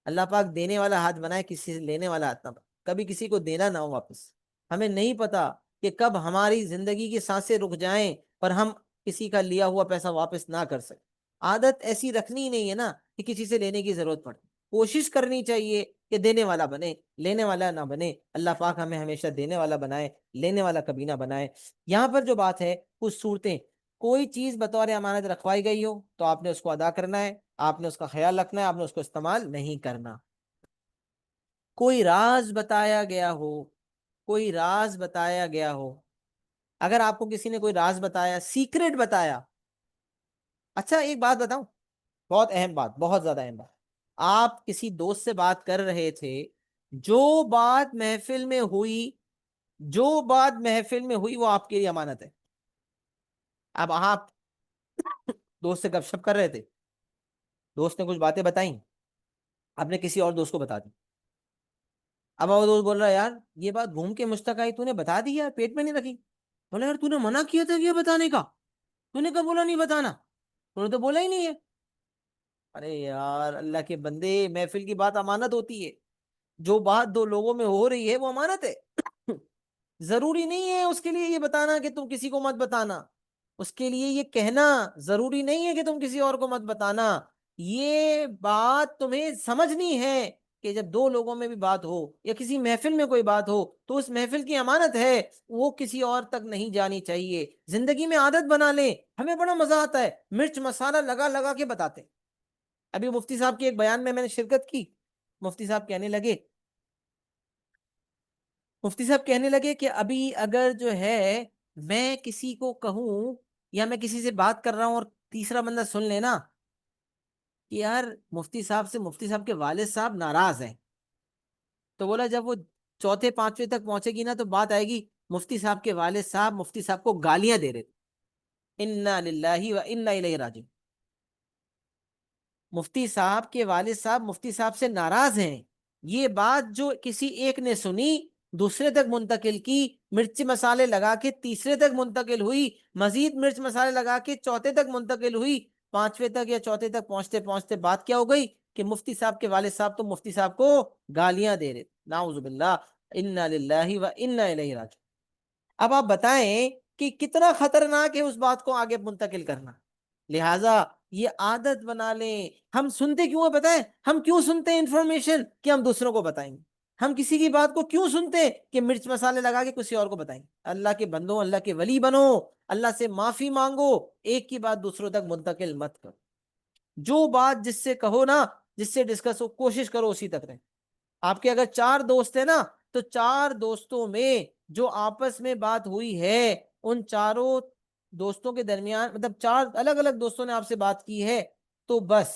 اللہ پاک دینے والا ہاتھ بنائے, کسی سے لینے والا ہاتھ نہ بنائے, کبھی کسی کو دینا نہ ہو واپس. ہمیں نہیں پتا کہ کب ہماری زندگی کی سانسیں رک جائیں پر ہم کسی کا لیا ہوا پیسہ واپس نہ کر سکیں. عادت ایسی رکھنی نہیں ہے نا کہ کسی سے لینے کی ضرورت پڑے. کوشش کرنی چاہیے کہ دینے والا بنے, لینے والا نہ بنے. اللہ پاک ہمیں ہمیشہ دینے والا بنائے, لینے والا کبھی نہ بنائے. یہاں پر جو بات ہے کچھ صورتیں, کوئی چیز بطور امانت رکھوائی گئی ہو تو آپ نے اس کو ادا کرنا ہے, آپ نے اس کا خیال رکھنا ہے, آپ نے اس کو استعمال نہیں کرنا. کوئی راز بتایا گیا ہو, کوئی راز بتایا گیا ہو, اگر آپ کو کسی نے کوئی راز بتایا, سیکریٹ بتایا. اچھا ایک بات بتاؤں, بہت اہم بات, بہت زیادہ اہم بات. آپ کسی دوست سے بات کر رہے تھے, جو بات محفل میں ہوئی, جو بات محفل میں ہوئی وہ آپ کے لیے امانت ہے. اب آپ دوست سے گپ شپ کر رہے تھے, دوست نے کچھ باتیں بتائیں, آپ نے کسی اور دوست کو بتا دی. اب وہ دوست بول رہا ہے یار یہ بات گھوم کے مشتق آئی, تو نے بتا دی یار, پیٹ میں نہیں رکھی. بولا یار تو نے منع کیا تھا یہ بتانے کا, تو نے کب بولا نہیں بتانا, تو نے تو بولا ہی نہیں ہے. ارے یار اللہ کے بندے, محفل کی بات امانت ہوتی ہے. جو بات دو لوگوں میں ہو رہی ہے وہ امانت ہے. ضروری نہیں ہے اس کے لیے یہ بتانا کہ تم کسی کو مت بتانا, اس کے لیے یہ کہنا ضروری نہیں ہے کہ تم کسی اور کو مت بتانا. یہ بات تمہیں سمجھنی ہے کہ جب دو لوگوں میں بھی بات ہو یا کسی محفل میں کوئی بات ہو تو اس محفل کی امانت ہے, وہ کسی اور تک نہیں جانی چاہیے. زندگی میں عادت بنا لیں, ہمیں بڑا مزہ آتا ہے مرچ مسالہ لگا لگا کے بتاتے. ابھی مفتی صاحب کے ایک بیان میں نے شرکت کی, مفتی صاحب کہنے لگے کہ ابھی اگر جو ہے میں کسی کو کہوں یا میں کسی سے بات کر رہا ہوں اور تیسرا بندہ سن لینا کہ یار مفتی صاحب کے والد صاحب ناراض ہیں, تو بولا جب وہ چوتھے پانچویں تک پہنچے گی نا تو بات آئے گی مفتی صاحب کے والد صاحب مفتی صاحب کو گالیاں دے رہے تھے. انا للہ و انا الیہ راجعون. مفتی صاحب کے والد صاحب مفتی صاحب سے ناراض ہیں. یہ بات جو کسی ایک نے سنی, دوسرے تک منتقل کی, مرچ مسالے لگا کے تیسرے تک منتقل ہوئی, مزید مرچ مسالے لگا کے چوتھے تک منتقل ہوئی, پانچویں تک یا چوتھے تک پہنچتے پہنچتے بات کیا ہو گئی کہ مفتی صاحب کے والد صاحب تو مفتی صاحب کو گالیاں دے رہے. نعوذ باللہ, انا للہ و انا الیہ راجعون. اب آپ بتائیں کہ کتنا خطرناک ہے اس بات کو آگے منتقل کرنا. لہٰذا یہ عادت بنا لیں. ہم سنتے کیوں ہیں بتائیں, ہم کیوں سنتے ہیں انفارمیشن کہ ہم دوسروں کو بتائیں گے. ہم کسی کی بات کو کیوں سنتے ہیں کہ مرچ مسالے لگا کے کسی اور کو بتائیں. اللہ کے بندوں, اللہ کے ولی بنو, اللہ سے معافی مانگو, ایک کی بات دوسروں تک منتقل مت کرو. جو بات جس سے کہو نا, جس سے ڈسکس ہو, کوشش کرو اسی تک رہیں. آپ کے اگر 4 دوست ہیں نا تو 4 دوستوں میں جو آپس میں بات ہوئی ہے ان چاروں دوستوں کے درمیان، مطلب 4 الگ الگ دوستوں نے آپ سے بات کی ہے، تو بس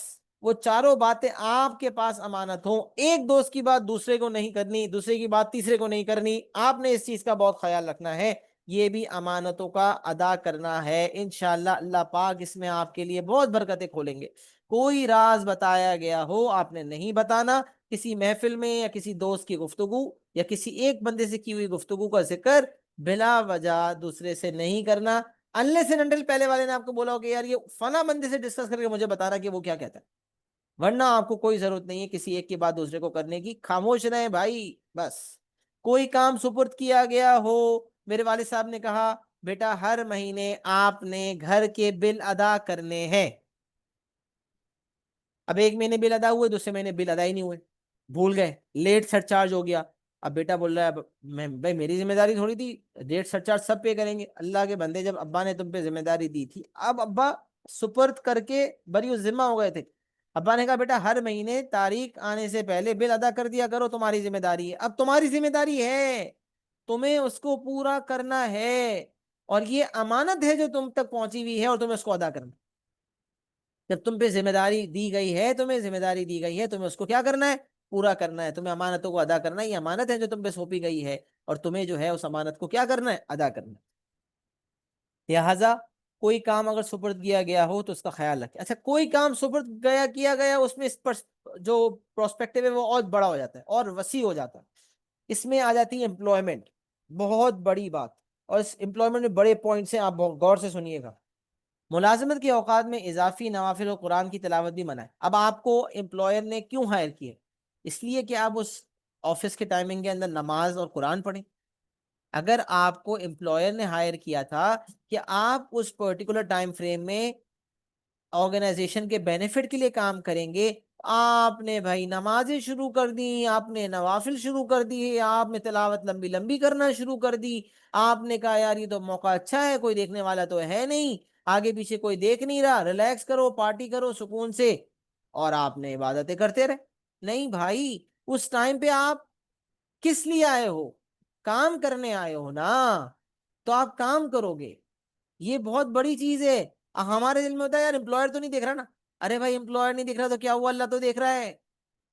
وہ چاروں باتیں آپ کے پاس امانت ہوں. ایک دوست کی بات دوسرے کو نہیں کرنی، دوسرے کی بات تیسرے کو نہیں کرنی. آپ نے اس چیز کا بہت خیال رکھنا ہے. یہ بھی امانتوں کا ادا کرنا ہے. انشاءاللہ اللہ پاک اس میں آپ کے لیے بہت برکتیں کھولیں گے. کوئی راز بتایا گیا ہو آپ نے نہیں بتانا. کسی محفل میں یا کسی دوست کی گفتگو یا کسی ایک بندے سے کی ہوئی گفتگو کا ذکر بلا وجہ دوسرے سے نہیں کرنا. انلیس اینڈ انٹل پہلے والے نے آپ کو بولا ہو کہ یار یہ فلاں بندے سے ڈسکس کر کے مجھے بتا رہا کہ وہ کیا کہتا ہے، ورنہ آپ کو کوئی ضرورت نہیں ہے کسی ایک کی بات دوسرے کو کرنے کی. خاموش رہیں بھائی. بس کوئی کام سپرد کیا گیا ہو، میرے والد صاحب نے کہا بیٹا ہر مہینے آپ نے گھر کے بل ادا کرنے ہیں. اب ایک مہینے بل ادا ہوئے، دوسرے مہینے بل ادا ہی نہیں ہوئے، بھول گئے، لیٹ سر چارج ہو گیا. اب بیٹا بول رہا ہے میں بھائی میری ذمہ داری تھوڑی تھی، لیٹ سر چارج سب پے کریں گے. اللہ کے بندے جب ابا نے تم پہ ذمہ داری دی تھی، اب ابا سپرد کر کے بری ذمہ ہو گئے تھے. ابا نے کہا بیٹا ہر مہینے تاریخ آنے سے پہلے بل ادا کر دیا کرو، تمہاری ذمہ داری ہے. اب تمہاری ذمہ داری ہے، تمہیں اس کو پورا کرنا ہے، اور یہ امانت ہے جو تم تک پہنچی ہوئی ہے اور تمہیں اس کو ادا کرنا. جب تم پہ ذمہ داری دی گئی ہے، تمہیں ذمہ داری دی گئی ہے، تمہیں اس کو کیا کرنا ہے؟ پورا کرنا ہے. تمہیں امانتوں کو ادا کرنا ہے. یہ امانت ہے جو تم پہ سونپی گئی ہے، اور تمہیں جو ہے اس امانت کو کیا کرنا ہے؟ ادا کرنا ہے. لہٰذا کوئی کام اگر سپرد کیا گیا ہو تو اس کا خیال رکھیں. اچھا کوئی کام سپرد کیا گیا اس میں جو پروسپیکٹو ہے وہ اور بڑا ہو جاتا ہے اور وسیع ہو جاتا ہے. اس میں آ جاتی ہے امپلائمنٹ، بہت بڑی بات. اور اس امپلائمنٹ میں بڑے پوائنٹس ہیں، آپ غور سے سنیے گا. ملازمت کے اوقات میں اضافی نوافل اور قرآن کی تلاوت بھی منع ہے. اب آپ کو امپلائر نے کیوں ہائر کیا؟ اس لیے کہ آپ اس آفس کے ٹائمنگ کے اندر نماز اور قرآن پڑھیں. اگر آپ کو امپلائر نے ہائر کیا تھا کہ آپ اس پرٹیکولر ٹائم فریم میں آرگنائزیشن کے بینیفٹ کے لیے کام کریں گے، آپ نے بھائی نمازیں شروع کر دی، آپ نے نوافل شروع کر دی، آپ نے تلاوت لمبی لمبی کرنا شروع کر دی. آپ نے کہا یار یہ تو موقع اچھا ہے، کوئی دیکھنے والا تو ہے نہیں، آگے پیچھے کوئی دیکھ نہیں رہا، ریلیکس کرو، پارٹی کرو سکون سے، اور آپ نے عبادتیں کرتے رہے. نہیں بھائی، اس ٹائم پہ آپ کس لیے آئے ہو؟ کام کرنے آئے ہو نا، تو آپ کام کرو گے. یہ بہت بڑی چیز ہے. ہمارے دل میں ہوتا ہے یار امپلائر تو نہیں دیکھ رہا نا. ارے بھائی امپلائر نہیں دیکھ رہا تو کیا ہوا، اللہ تو دیکھ رہا ہے.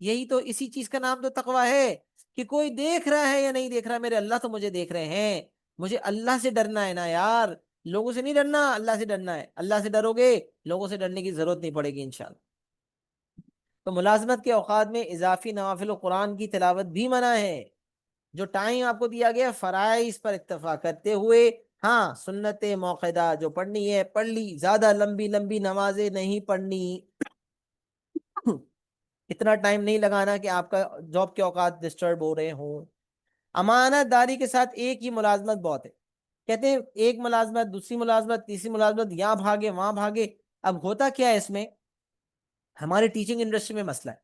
یہی تو اسی چیز کا نام تو تقویٰ ہے کہ کوئی دیکھ رہا ہے یا نہیں دیکھ رہا، میرے اللہ تو مجھے دیکھ رہے ہیں. مجھے اللہ سے ڈرنا ہے نا یار، لوگوں سے نہیں ڈرنا، اللہ سے ڈرنا ہے. اللہ سے ڈرو گے لوگوں سے ڈرنے کی ضرورت نہیں پڑے گی انشاءاللہ. تو ملازمت کے اوقات میں اضافی نوافل و قرآن کی تلاوت بھی منع ہے. جو ٹائم آپ کو دیا گیا فرائض پر اکتفا کرتے ہوئے، ہاں سنت موقدہ جو پڑھنی ہے پڑھ لی، زیادہ لمبی لمبی نمازیں نہیں پڑھنی. اتنا ٹائم نہیں لگانا کہ آپ کا جاب کے اوقات ڈسٹرب ہو رہے ہوں. امانت داری کے ساتھ ایک ہی ملازمت بہت ہے. کہتے ہیں ایک ملازمت، دوسری ملازمت، تیسری ملازمت، یہاں بھاگے وہاں بھاگے. اب ہوتا کیا ہے اس میں؟ ہمارے ٹیچنگ انڈسٹری میں مسئلہ ہے.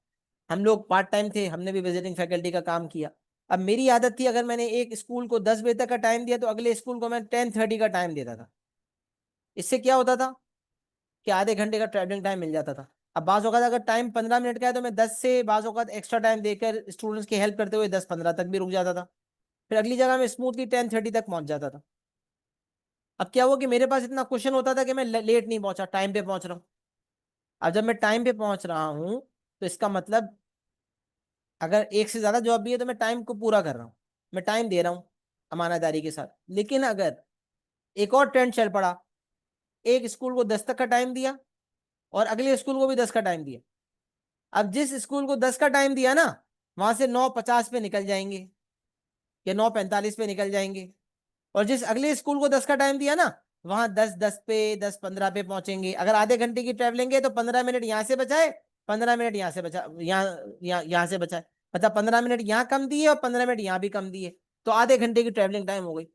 ہم لوگ پارٹ ٹائم تھے، ہم نے بھی وزٹنگ فیکلٹی کا کام کیا. اب میری عادت تھی اگر میں نے ایک اسکول کو 10 بجے تک کا ٹائم دیا تو اگلے اسکول کو میں 10:30 کا ٹائم دیتا تھا. اس سے کیا ہوتا تھا کہ آدھے گھنٹے کا ٹریولنگ ٹائم مل جاتا تھا. اب بعض اوقات اگر ٹائم 15 منٹ کا ہے تو میں 10 سے بعض اوقات ایکسٹرا ٹائم دے کر اسٹوڈنٹس کی ہیلپ کرتے ہوئے 10:15 تک بھی رک جاتا تھا. پھر اگلی جگہ میں اسموتھلی 10:30 تک پہنچ جاتا تھا. اب کیا ہوا کہ میرے پاس اتنا کوشن ہوتا تھا کہ میں لیٹ نہیں پہنچا، ٹائم پہ پہنچ رہا ہوں. اب جب میں ٹائم پہ پہنچ رہا ہوں تو اس کا مطلب اگر ایک سے زیادہ جاب بھی ہے تو میں ٹائم کو پورا کر رہا ہوں، میں ٹائم دے رہا ہوں امانت داری کے ساتھ. لیکن اگر ایک اور ٹرینڈ چل پڑا، ایک اسکول کو 10 تک کا ٹائم دیا اور اگلے اسکول کو بھی 10 کا ٹائم دیا. اب جس اسکول کو 10 کا ٹائم دیا نا، وہاں سے 9:50 پہ نکل جائیں گے یا 9:45 پہ نکل جائیں گے. اور جس اگلے اسکول کو 10 کا ٹائم دیا نا، وہاں 10:10 پہ 10:15 پہ پہنچیں گے. اگر آدھے گھنٹے کی ٹریولنگ ہے تو 15 منٹ یہاں سے بچائے، 15 منٹ یہاں سے بچا، یہاں سے بچائے، مطلب 15 منٹ یہاں کم دیے اور 15 منٹ یہاں بھی کم دیے، تو آدھے گھنٹے کی ٹریولنگ ٹائم ہو گئی.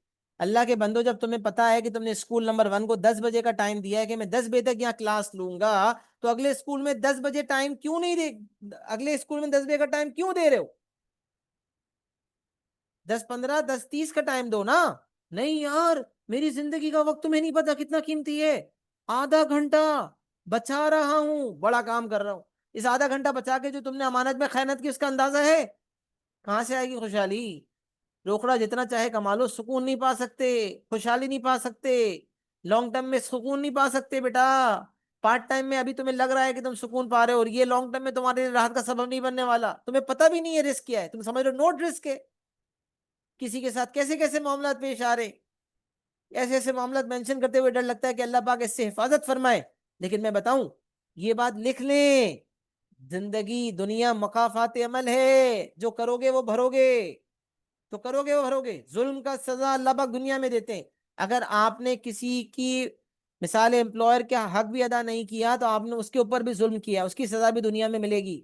اللہ کے بندو، جب تمہیں پتا ہے کہ تم نے اسکول نمبر 1 کو 10 بجے کا ٹائم دیا ہے کہ میں 10 بجے تک یہاں کلاس لوں گا، تو اگلے اسکول میں 10 بجے ٹائم کیوں نہیں دے؟ اگلے اسکول میں 10 بجے کا ٹائم کیوں دے رہے ہو؟ 10:15 10:30 کا ٹائم دو نا. نہیں یار، میری زندگی کا وقت تمہیں نہیں پتا کتنا قیمتی ہے، آدھا گھنٹہ بچا رہا ہوں، بڑا کام کر رہا ہوں. اس آدھا گھنٹہ بچا کے جو تم نے امانت میں خیانت کی، اس کا اندازہ ہے کہاں سے آئے گی خوشحالی؟ روکڑا جتنا چاہے کما لو، سکون نہیں پا سکتے، خوشحالی نہیں پا سکتے، لانگ ٹرم میں سکون نہیں پا سکتے بیٹا۔ پارٹ ٹائم میں ابھی تمہیں لگ رہا ہے کہ تم سکون پا رہے ہو، اور یہ لانگ ٹرم میں تمہارے لیے راحت کا سبب نہیں بننے والا، تمہیں پتہ بھی نہیں ہے رسک کیا ہے، تم سمجھ رہے ہو نوٹ رسک ہے، کسی کے ساتھ کیسے کیسے معاملات پیش آ رہے، ایسے ایسے معاملات مینشن کرتے ہوئے ڈر لگتا ہے کہ اللہ پاک اس سے حفاظت فرمائے۔ لیکن میں بتاؤں، یہ بات لکھ لیں، زندگی دنیا مقافات عمل ہے، جو کرو گے وہ بھرو گے، تو کرو گے وہ بھرو گے۔ ظلم کا سزا اللہ پاک دنیا میں دیتے ہیں۔ اگر آپ نے کسی کی مثال امپلائر کا حق بھی ادا نہیں کیا تو آپ نے اس کے اوپر بھی ظلم کیا، اس کی سزا بھی دنیا میں ملے گی۔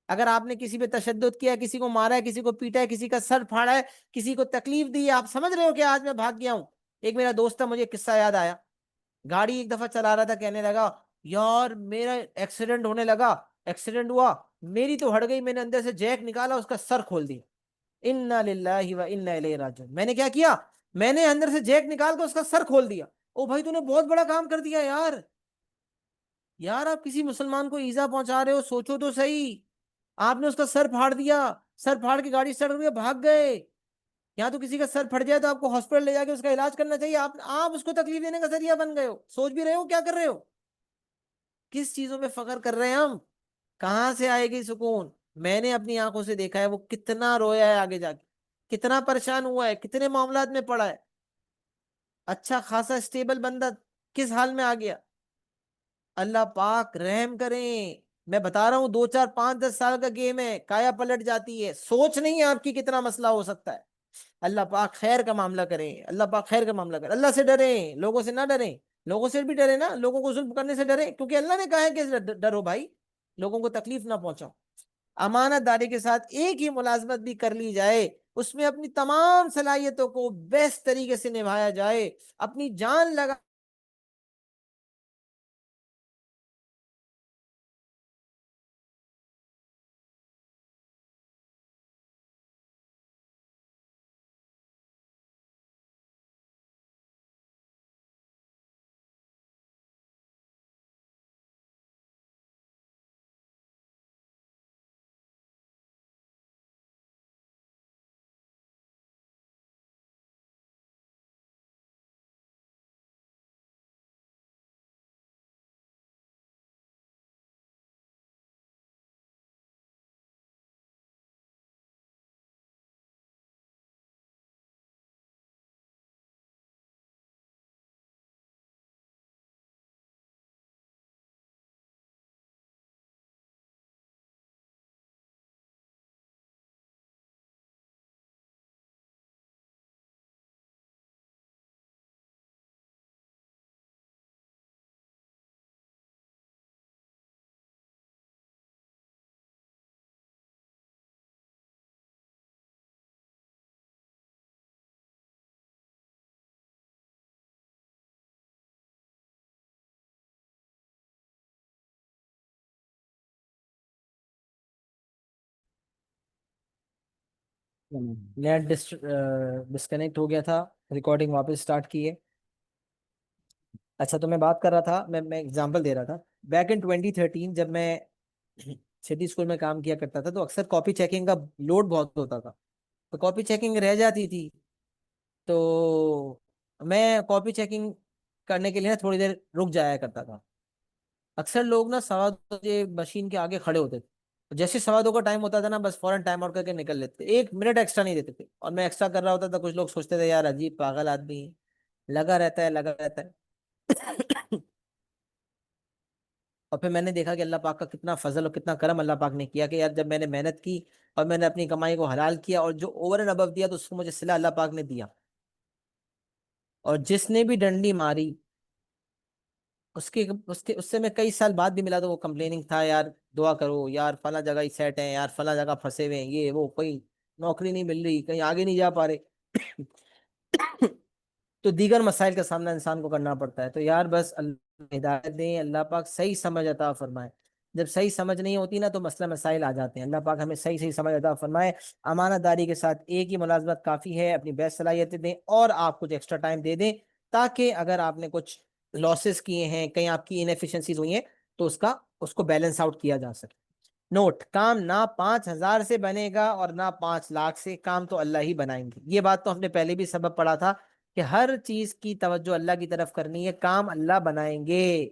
اگر آپ نے کسی پہ تشدد کیا، کسی کو مارا ہے، کسی کو پیٹا ہے، کسی کا سر پھاڑا ہے، کسی کو تکلیف دی ہے، آپ سمجھ رہے ہو کہ آج میں بھاگ گیا ہوں۔ ایک میرا دوست تھا، مجھے قصہ یاد آیا، گاڑی ایک دفعہ چلا رہا تھا، کہنے لگا یار میرا ایکسیڈنٹ ہونے لگا، ایکسیڈنٹ ہوا، میری تو ہٹ گئی، میں نے اندر سے جیک نکالا، اس کا سر کھول دیا۔ انا للہ و انا الیہ راجعون۔ میں نے کیا کیا؟ میں نے اندر سے جیک نکال کے اس کا سر کھول دیا۔ او بھائی، تو نے بہت بڑا کام کر دیا یار۔ یار آپ کسی مسلمان کو ایذا پہنچا رہے ہو، سوچو تو صحیح۔ آپ نے اس کا سر پھاڑ دیا، سر پھاڑ کے گاڑی سڑک پہ بھاگ گئے۔ یہاں تو کسی کا سر پھٹ جائے تو آپ کو ہاسپٹل لے جا کے اس کا علاج کرنا چاہیے، آپ اس کو تکلیف دینے کا ذریعہ بن گئے ہو۔ سوچ بھی رہے ہو کیا کر رہے ہو؟ کس چیزوں پہ فخر کر رہے ہیں ہم؟ کہاں سے آئے گی سکون؟ میں نے اپنی آنکھوں سے دیکھا ہے وہ کتنا رویا ہے، آگے جا کے کتنا پریشان ہوا ہے، کتنے معاملات میں پڑا ہے، اچھا خاصا اسٹیبل بندہ کس حال میں آ گیا۔ اللہ پاک رحم کریں۔ میں بتا رہا ہوں 2 4 5 10 سال کا گیم ہے، کایا پلٹ جاتی ہے، سوچ نہیں ہے آپ کی کتنا مسئلہ ہو سکتا ہے۔ اللہ پاک خیر کا معاملہ کریں، اللہ پاک خیر کا معاملہ کریں۔ اللہ سے ڈریں، لوگوں سے نہ ڈریں۔ لوگوں سے بھی ڈریں نا، لوگوں کو ظلم کرنے سے ڈریں، کیونکہ اللہ نے کہا ہے کہ ڈرو بھائی، لوگوں کو تکلیف نہ پہنچاؤ۔ امانت داری کے ساتھ ایک ہی ملازمت بھی کر لی جائے، اس میں اپنی تمام صلاحیتوں کو بیسٹ طریقے سے نبھایا جائے، اپنی جان لگا نیٹ ڈسکنیکٹ ہو گیا تھا، ریکارڈنگ واپس سٹارٹ کی ہے۔ اچھا، تو میں بات کر رہا تھا، میں اگزامپل دے رہا تھا، بیک ان 2013 جب میں سٹی اسکول میں کام کیا کرتا تھا تو اکثر کاپی چیکنگ کا لوڈ بہت ہوتا تھا، تو کاپی چیکنگ رہ جاتی تھی، تو میں کاپی چیکنگ کرنے کے لیے نا تھوڑی دیر رک جایا کرتا تھا۔ اکثر لوگ نا 2:15 مشین کے آگے کھڑے ہوتے تھے، جیسے 2:15 کا ٹائم ہوتا تھا نا بس فوراً ٹائم آؤٹ کر کے نکل لیتے، 1 منٹ ایکسٹرا نہیں دیتے تھے، اور میں ایکسٹرا کر رہا ہوتا تھا، کچھ لوگ سوچتے تھے یار عجیب پاگل آدمی ہے، لگا رہتا ہے لگا رہتا ہے۔ اور پھر میں نے دیکھا کہ اللہ پاک کا کتنا فضل اور کتنا کرم اللہ پاک نے کیا کہ یار جب میں نے محنت کی اور میں نے اپنی کمائی کو حلال کیا اور جو اوور اینڈ ابو دیا تو اس کو مجھے صلہ اللہ پاک نے دیا، اور جس نے بھی ڈنڈی ماری اس سے میں کئی سال بعد بھی ملا تو وہ کمپلیننگ تھا، یار دعا کرو یار، فلاں جگہ ہی سیٹ ہے یار، فلاں جگہ پھنسے ہوئے ہیں، یہ وہ، کوئی نوکری نہیں مل رہی، کہیں آگے نہیں جا پا رہے۔ تو دیگر مسائل کا سامنا انسان کو کرنا پڑتا ہے، تو یار بس اللہ ہدایت دیں، اللہ پاک صحیح سمجھ عطا فرمائے۔ جب صحیح سمجھ نہیں ہوتی نا تو مسئلہ مسائل آ جاتے ہیں، اللہ پاک ہمیں صحیح صحیح سمجھ عطا فرمائے۔ امانت داری کے ساتھ ایک ہی ملازمت کافی ہے، اپنی بیسٹ صلاحیتیں دیں اور آپ کچھ ایکسٹرا ٹائم دے دیں، تاکہ اگر آپ نے کچھ لاسز کیے ہیں، کہیں آپ کی انیفیشنسیز ہوئی ہیں تو اس کو بیلنس آؤٹ کیا جا سکے۔ نوٹ، کام نہ 5,000 سے بنے گا اور نہ 5 لاکھ سے، کام تو اللہ ہی بنائیں گے. یہ بات تو ہم نے پہلے بھی سبق پڑھا تھا کہ ہر چیز کی توجہ اللہ کی طرف کرنی ہے، کام اللہ بنائیں گے.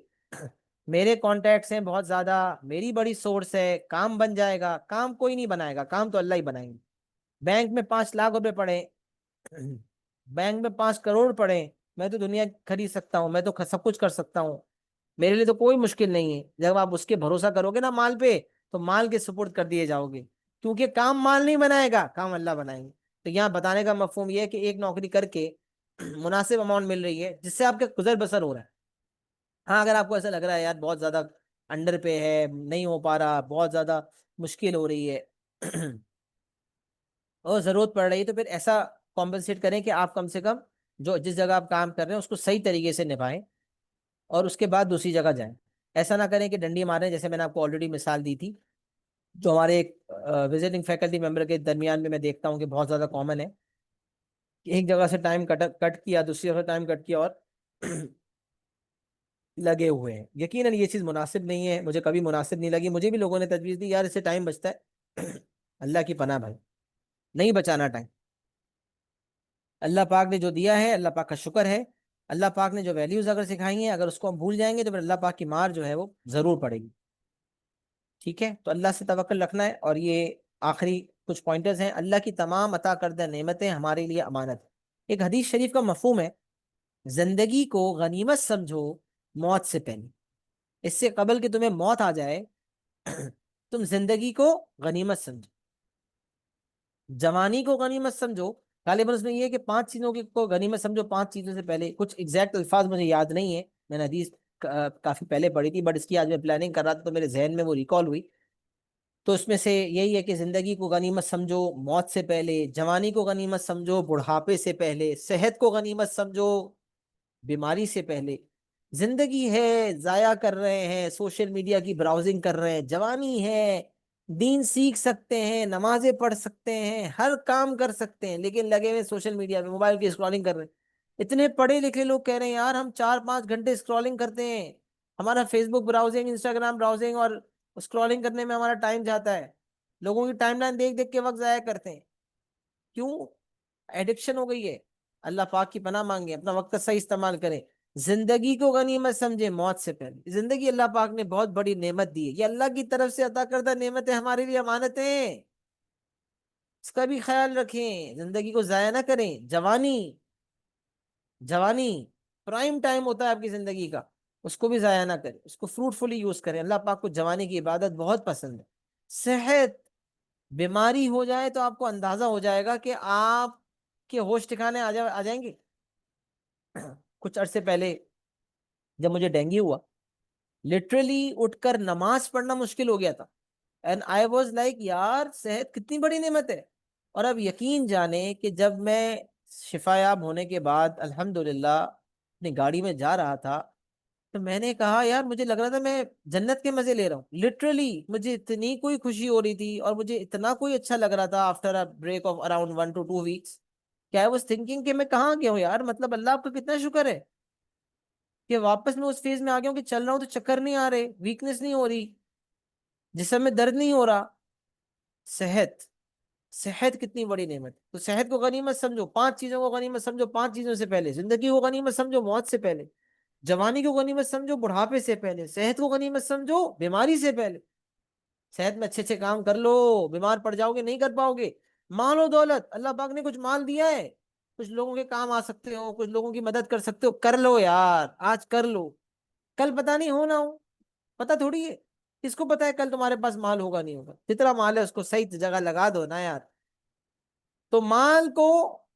میرے کانٹیکٹس ہیں بہت زیادہ، میری بڑی سورس ہے، کام بن جائے گا. کام کوئی نہیں بنائے گا، کام تو اللہ ہی بنائیں گے. بینک میں 5 لاکھ روپے پڑے، بینک میں 5 کروڑ پڑے، میں تو دنیا خرید سکتا ہوں، میں تو سب کچھ کر سکتا ہوں، میرے لیے تو کوئی مشکل نہیں ہے. جب آپ اس کے بھروسہ کرو گے نا مال پہ، تو مال کے سپرد کر دیے جاؤ گے، کیونکہ کام مال نہیں بنائے گا، کام اللہ بنائیں گے. تو یہاں بتانے کا مفہوم یہ ہے کہ ایک نوکری کر کے مناسب اماؤنٹ مل رہی ہے جس سے آپ کا گزر بسر ہو رہا ہے. ہاں اگر آپ کو ایسا لگ رہا ہے یار بہت زیادہ انڈر پہ ہے، نہیں ہو پا رہا، بہت زیادہ مشکل ہو رہی ہے اور ضرورت پڑ رہی ہے، تو پھر ایسا کمپنسیٹ کریں کہ آپ کم سے کم جو جس جگہ آپ کام کر رہے ہیں اس کو صحیح طریقے سے نبھائیں اور اس کے بعد دوسری جگہ جائیں. ایسا نہ کریں کہ ڈنڈی ماریں، جیسے میں نے آپ کو آلریڈی مثال دی تھی، جو ہمارے ایک وزٹنگ فیکلٹی ممبر کے درمیان میں دیکھتا ہوں کہ بہت زیادہ کامن ہے کہ ایک جگہ سے ٹائم کٹ کیا، دوسری جگہ سے ٹائم کٹ کیا اور لگے ہوئے ہیں. یقیناً یہ چیز مناسب نہیں ہے، مجھے کبھی مناسب نہیں لگی، مجھے بھی لوگوں نے تجویز دی یار اس سے ٹائم بچتا ہے. اللہ کی پناہ بھائی، نہیں بچانا ٹائم. اللہ پاک نے جو دیا ہے اللہ پاک کا شکر ہے. اللہ پاک نے جو ویلیوز اگر سکھائی ہیں، اگر اس کو ہم بھول جائیں گے تو پھر اللہ پاک کی مار جو ہے وہ ضرور پڑے گی. ٹھیک ہے، تو اللہ سے توکل رکھنا ہے. اور یہ آخری کچھ پوائنٹرز ہیں. اللہ کی تمام عطا کردہ نعمتیں ہمارے لیے امانت ہے. ایک حدیث شریف کا مفہوم ہے، زندگی کو غنیمت سمجھو موت سے پہلے. اس سے قبل کہ تمہیں موت آ جائے تم زندگی کو غنیمت سمجھو، جوانی کو غنیمت سمجھو. غالباً اس میں یہ ہے کہ 5 چیزوں کو غنیمت سمجھو، 5 چیزوں سے پہلے. کچھ ایگزیکٹ الفاظ مجھے یاد نہیں ہے، میں نے حدیث کافی پہلے پڑھی تھی، بٹ اس کی آج میں پلاننگ کر رہا تھا تو میرے ذہن میں وہ ریکال ہوئی. تو اس میں سے یہی ہے کہ زندگی کو غنیمت سمجھو موت سے پہلے، جوانی کو غنیمت سمجھو بڑھاپے سے پہلے، صحت کو غنیمت سمجھو بیماری سے پہلے. زندگی ہے، ضائع کر رہے ہیں، سوشل میڈیا کی براؤزنگ کر رہے ہیں. جوانی ہے، دین سیکھ سکتے ہیں، نمازیں پڑھ سکتے ہیں، ہر کام کر سکتے ہیں، لیکن لگے ہوئے سوشل میڈیا پہ موبائل کی اسکرولنگ کر رہے ہیں. اتنے پڑھے لکھے لوگ کہہ رہے ہیں یار ہم 4-5 گھنٹے اسکرولنگ کرتے ہیں، ہمارا فیس بک براؤزنگ، انسٹاگرام براؤزنگ اور اسکرولنگ کرنے میں ہمارا ٹائم جاتا ہے. لوگوں کی ٹائم لائن دیکھ دیکھ کے وقت ضائع کرتے ہیں. کیوں؟ ایڈکشن ہو گئی ہے. اللہ پاک کی پناہ مانگے، اپنا وقت کا صحیح استعمال کریں. زندگی کو غنیمت سمجھے موت سے پہلے. زندگی اللہ پاک نے بہت بڑی نعمت دی ہے، یہ اللہ کی طرف سے عطا کردہ نعمتیں ہمارے لیے امانتیں، اس کا بھی خیال رکھیں، زندگی کو ضائع نہ کریں. جوانی، جوانی پرائم ٹائم ہوتا ہے آپ کی زندگی کا، اس کو بھی ضائع نہ کریں، اس کو فروٹفلی یوز کریں. اللہ پاک کو جوانی کی عبادت بہت پسند ہے. صحت، بیماری ہو جائے تو آپ کو اندازہ ہو جائے گا کہ آپ کے ہوش ٹھکانے آ جائیں گے. کچھ عرصے پہلے جب مجھے ڈینگی ہوا، لٹرلی اٹھ کر نماز پڑھنا مشکل ہو گیا تھا. اینڈ آئی واز لائک یار صحت کتنی بڑی نعمت ہے. اور اب یقین جانے کہ جب میں شفا یاب ہونے کے بعد الحمدللہ اپنی گاڑی میں جا رہا تھا تو میں نے کہا یار مجھے لگ رہا تھا میں جنت کے مزے لے رہا ہوں. لٹرلی مجھے اتنی کوئی خوشی ہو رہی تھی اور مجھے اتنا کوئی اچھا لگ رہا تھا after break of around 1 to 2 weeks کہ آئی واز تھنکنگ کہ میں کہاں گیا ہوں یار. مطلب اللہ آپ کا کتنا شکر ہے کہ واپس میں اس فیز میں آ گیا ہوں کہ چل رہا ہوں تو چکر نہیں آ رہے، ویکنس نہیں ہو رہی، جسم میں درد نہیں ہو رہا. صحت، صحت کتنی بڑی نعمت. تو صحت کو غنیمت سمجھو، 5 چیزوں کو غنیمت سمجھو 5 چیزوں سے پہلے. زندگی کو غنیمت سمجھو موت سے پہلے، جوانی کو غنیمت سمجھو بڑھاپے سے پہلے، صحت کو غنیمت سمجھو بیماری سے پہلے. صحت میں اچھے اچھے کام کر لو، بیمار پڑ جاؤ گے نہیں کر پاؤ گے. مال و دولت، اللہ پاک نے کچھ مال دیا ہے، کچھ لوگوں کے کام آ سکتے ہو، کچھ لوگوں کی مدد کر سکتے ہو، کر لو یار، آج کر لو، کل پتہ نہیں ہو نہ ہو. پتہ تھوڑی ہے، کس کو پتا ہے کل تمہارے پاس مال ہوگا نہیں ہوگا. جتنا مال ہے اس کو صحیح جگہ لگا دو نا یار. تو مال کو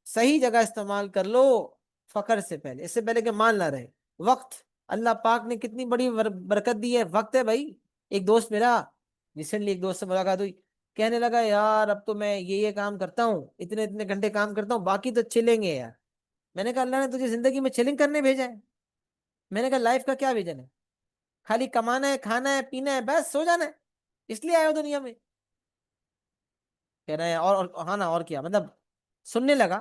صحیح جگہ استعمال کر لو فقر سے پہلے، اس سے پہلے کہ مال نہ رہے. وقت، اللہ پاک نے کتنی بڑی برکت دی ہے، وقت ہے بھائی. ایک دوست میرا، ریسنٹلی ایک دوست سے ملاقات ہوئی، کہنے لگا یار اب تو میں یہ کام کرتا ہوں، اتنے اتنے گھنٹے کام کرتا ہوں، باقی تو چلیں گے یار. میں نے کہا اللہ نے تجھے زندگی میں چلنگ کرنے بھیجا ہے؟ میں نے کہا لائف کا کیا ویژن ہے؟ خالی کمانا ہے، کھانا ہے، پینا ہے، بس سو جانا ہے، اس لیے آئے ہو دنیا میں؟ کہہ رہے ہیں اور ہاں نا اور کیا. مطلب سننے لگا،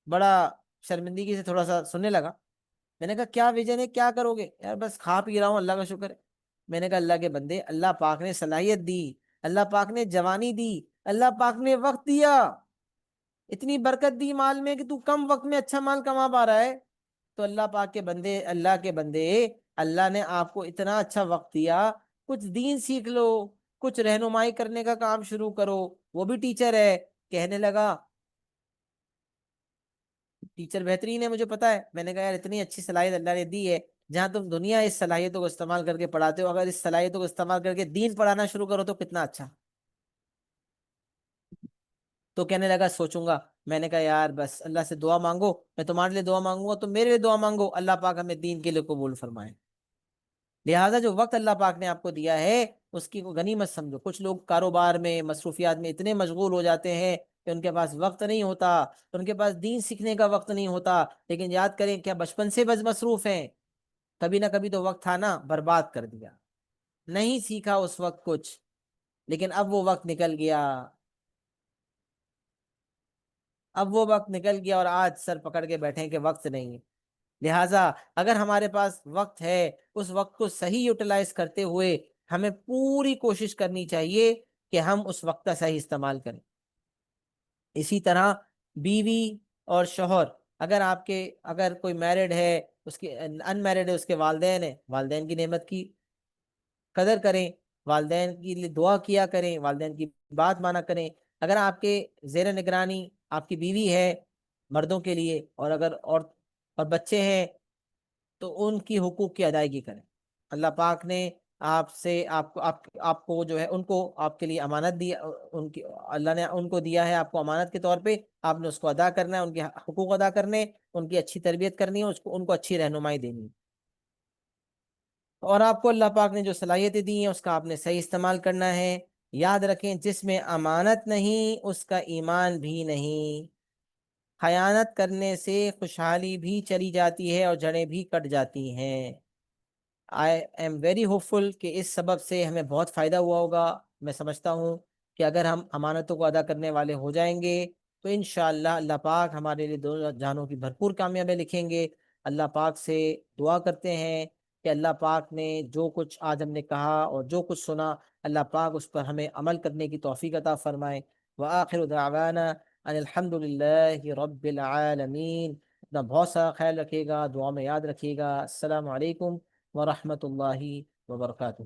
بڑا شرمندگی سے تھوڑا سا سننے لگا. میں نے کہا کیا ویژن ہے، کیا کرو گے؟ یار بس کھا پی رہا ہوں اللہ کا شکر ہے. میں نے کہا اللہ کے بندے، اللہ پاک نے صلاحیت دی، اللہ پاک نے جوانی دی، اللہ پاک نے وقت دیا، اتنی برکت دی مال میں کہ تو کم وقت میں اچھا مال کما پا رہا ہے۔ تو اللہ پاک کے بندے، اللہ کے بندے، اللہ نے آپ کو اتنا اچھا وقت دیا، کچھ دین سیکھ لو، کچھ رہنمائی کرنے کا کام شروع کرو۔ وہ بھی ٹیچر ہے، کہنے لگا ٹیچر بہترین ہے مجھے پتا ہے۔ میں نے کہا یار اتنی اچھی صلاحیت اللہ نے دی ہے، جہاں تم دنیا اس صلاحیتوں کو استعمال کر کے پڑھاتے ہو، اگر اس صلاحیتوں کو استعمال کر کے دین پڑھانا شروع کرو تو کتنا اچھا۔ تو کہنے لگا سوچوں گا۔ میں نے کہا یار بس اللہ سے دعا مانگو، میں تمہارے لیے دعا مانگوں گا، تو میرے لیے دعا مانگو، اللہ پاک ہمیں دین کے لیے قبول فرمائے۔ لہٰذا جو وقت اللہ پاک نے آپ کو دیا ہے اس کی غنیمت سمجھو۔ کچھ لوگ کاروبار میں، مصروفیات میں اتنے مشغول ہو جاتے ہیں کہ ان کے پاس وقت نہیں ہوتا، ان کے پاس دین سیکھنے کا وقت نہیں ہوتا۔ لیکن یاد کریں کیا بچپن سے بس مصروف ہیں؟ کبھی نہ کبھی تو وقت تھا نا، برباد کر دیا، نہیں سیکھا اس وقت کچھ، لیکن اب وہ وقت نکل گیا، اب وہ وقت نکل گیا اور آج سر پکڑ کے بیٹھے کہ وقت نہیں ہے۔ لہٰذا اگر ہمارے پاس وقت ہے، اس وقت کو صحیح یوٹیلائز کرتے ہوئے ہمیں پوری کوشش کرنی چاہیے کہ ہم اس وقت کا صحیح استعمال کریں۔ اسی طرح بیوی اور شوہر، اگر آپ کے، اگر کوئی میرڈ ہے، اس کے ان میرڈ ہے، اس کے والدین ہیں، والدین کی نعمت کی قدر کریں، والدین کے لیے دعا کیا کریں، والدین کی بات مانا کریں۔ اگر آپ کے زیر نگرانی آپ کی بیوی ہے، مردوں کے لیے، اور اگر اور بچے ہیں تو ان کی حقوق کی ادائیگی کریں۔ اللہ پاک نے آپ سے، آپ کو جو ہے ان کو آپ کے لیے امانت دیا، ان کی اللہ نے ان کو دیا ہے آپ کو امانت کے طور پہ، آپ نے اس کو ادا کرنا ہے، ان کے حقوق ادا کرنے، ان کی اچھی تربیت کرنی ہے، ان کو اچھی رہنمائی دینی ہے۔ اور آپ کو اللہ پاک نے جو صلاحیتیں دی ہیں اس کا آپ نے صحیح استعمال کرنا ہے۔ یاد رکھیں جس میں امانت نہیں اس کا ایمان بھی نہیں۔ خیانت کرنے سے خوشحالی بھی چلی جاتی ہے اور جڑیں بھی کٹ جاتی ہیں۔ آئی ایم ویری ہوپ فل کہ اس سبب سے ہمیں بہت فائدہ ہوا ہوگا۔ میں سمجھتا ہوں کہ اگر ہم امانتوں کو ادا کرنے والے ہو جائیں گے تو انشاءاللہ اللہ پاک ہمارے لیے دونوں جہانوں کی بھرپور کامیابی لکھیں گے۔ اللہ پاک سے دعا کرتے ہیں کہ اللہ پاک نے جو کچھ آج ہم نے کہا اور جو کچھ سنا، اللہ پاک اس پر ہمیں عمل کرنے کی توفیق عطا فرمائے۔ وآخر دعوانا ان الحمد للہ رب العالمین۔ اپنا بہت سارا خیال رکھیے گا، دعا میں یاد رکھیے گا۔ السلام علیکم ورحمۃ اللہ وبرکاتہ۔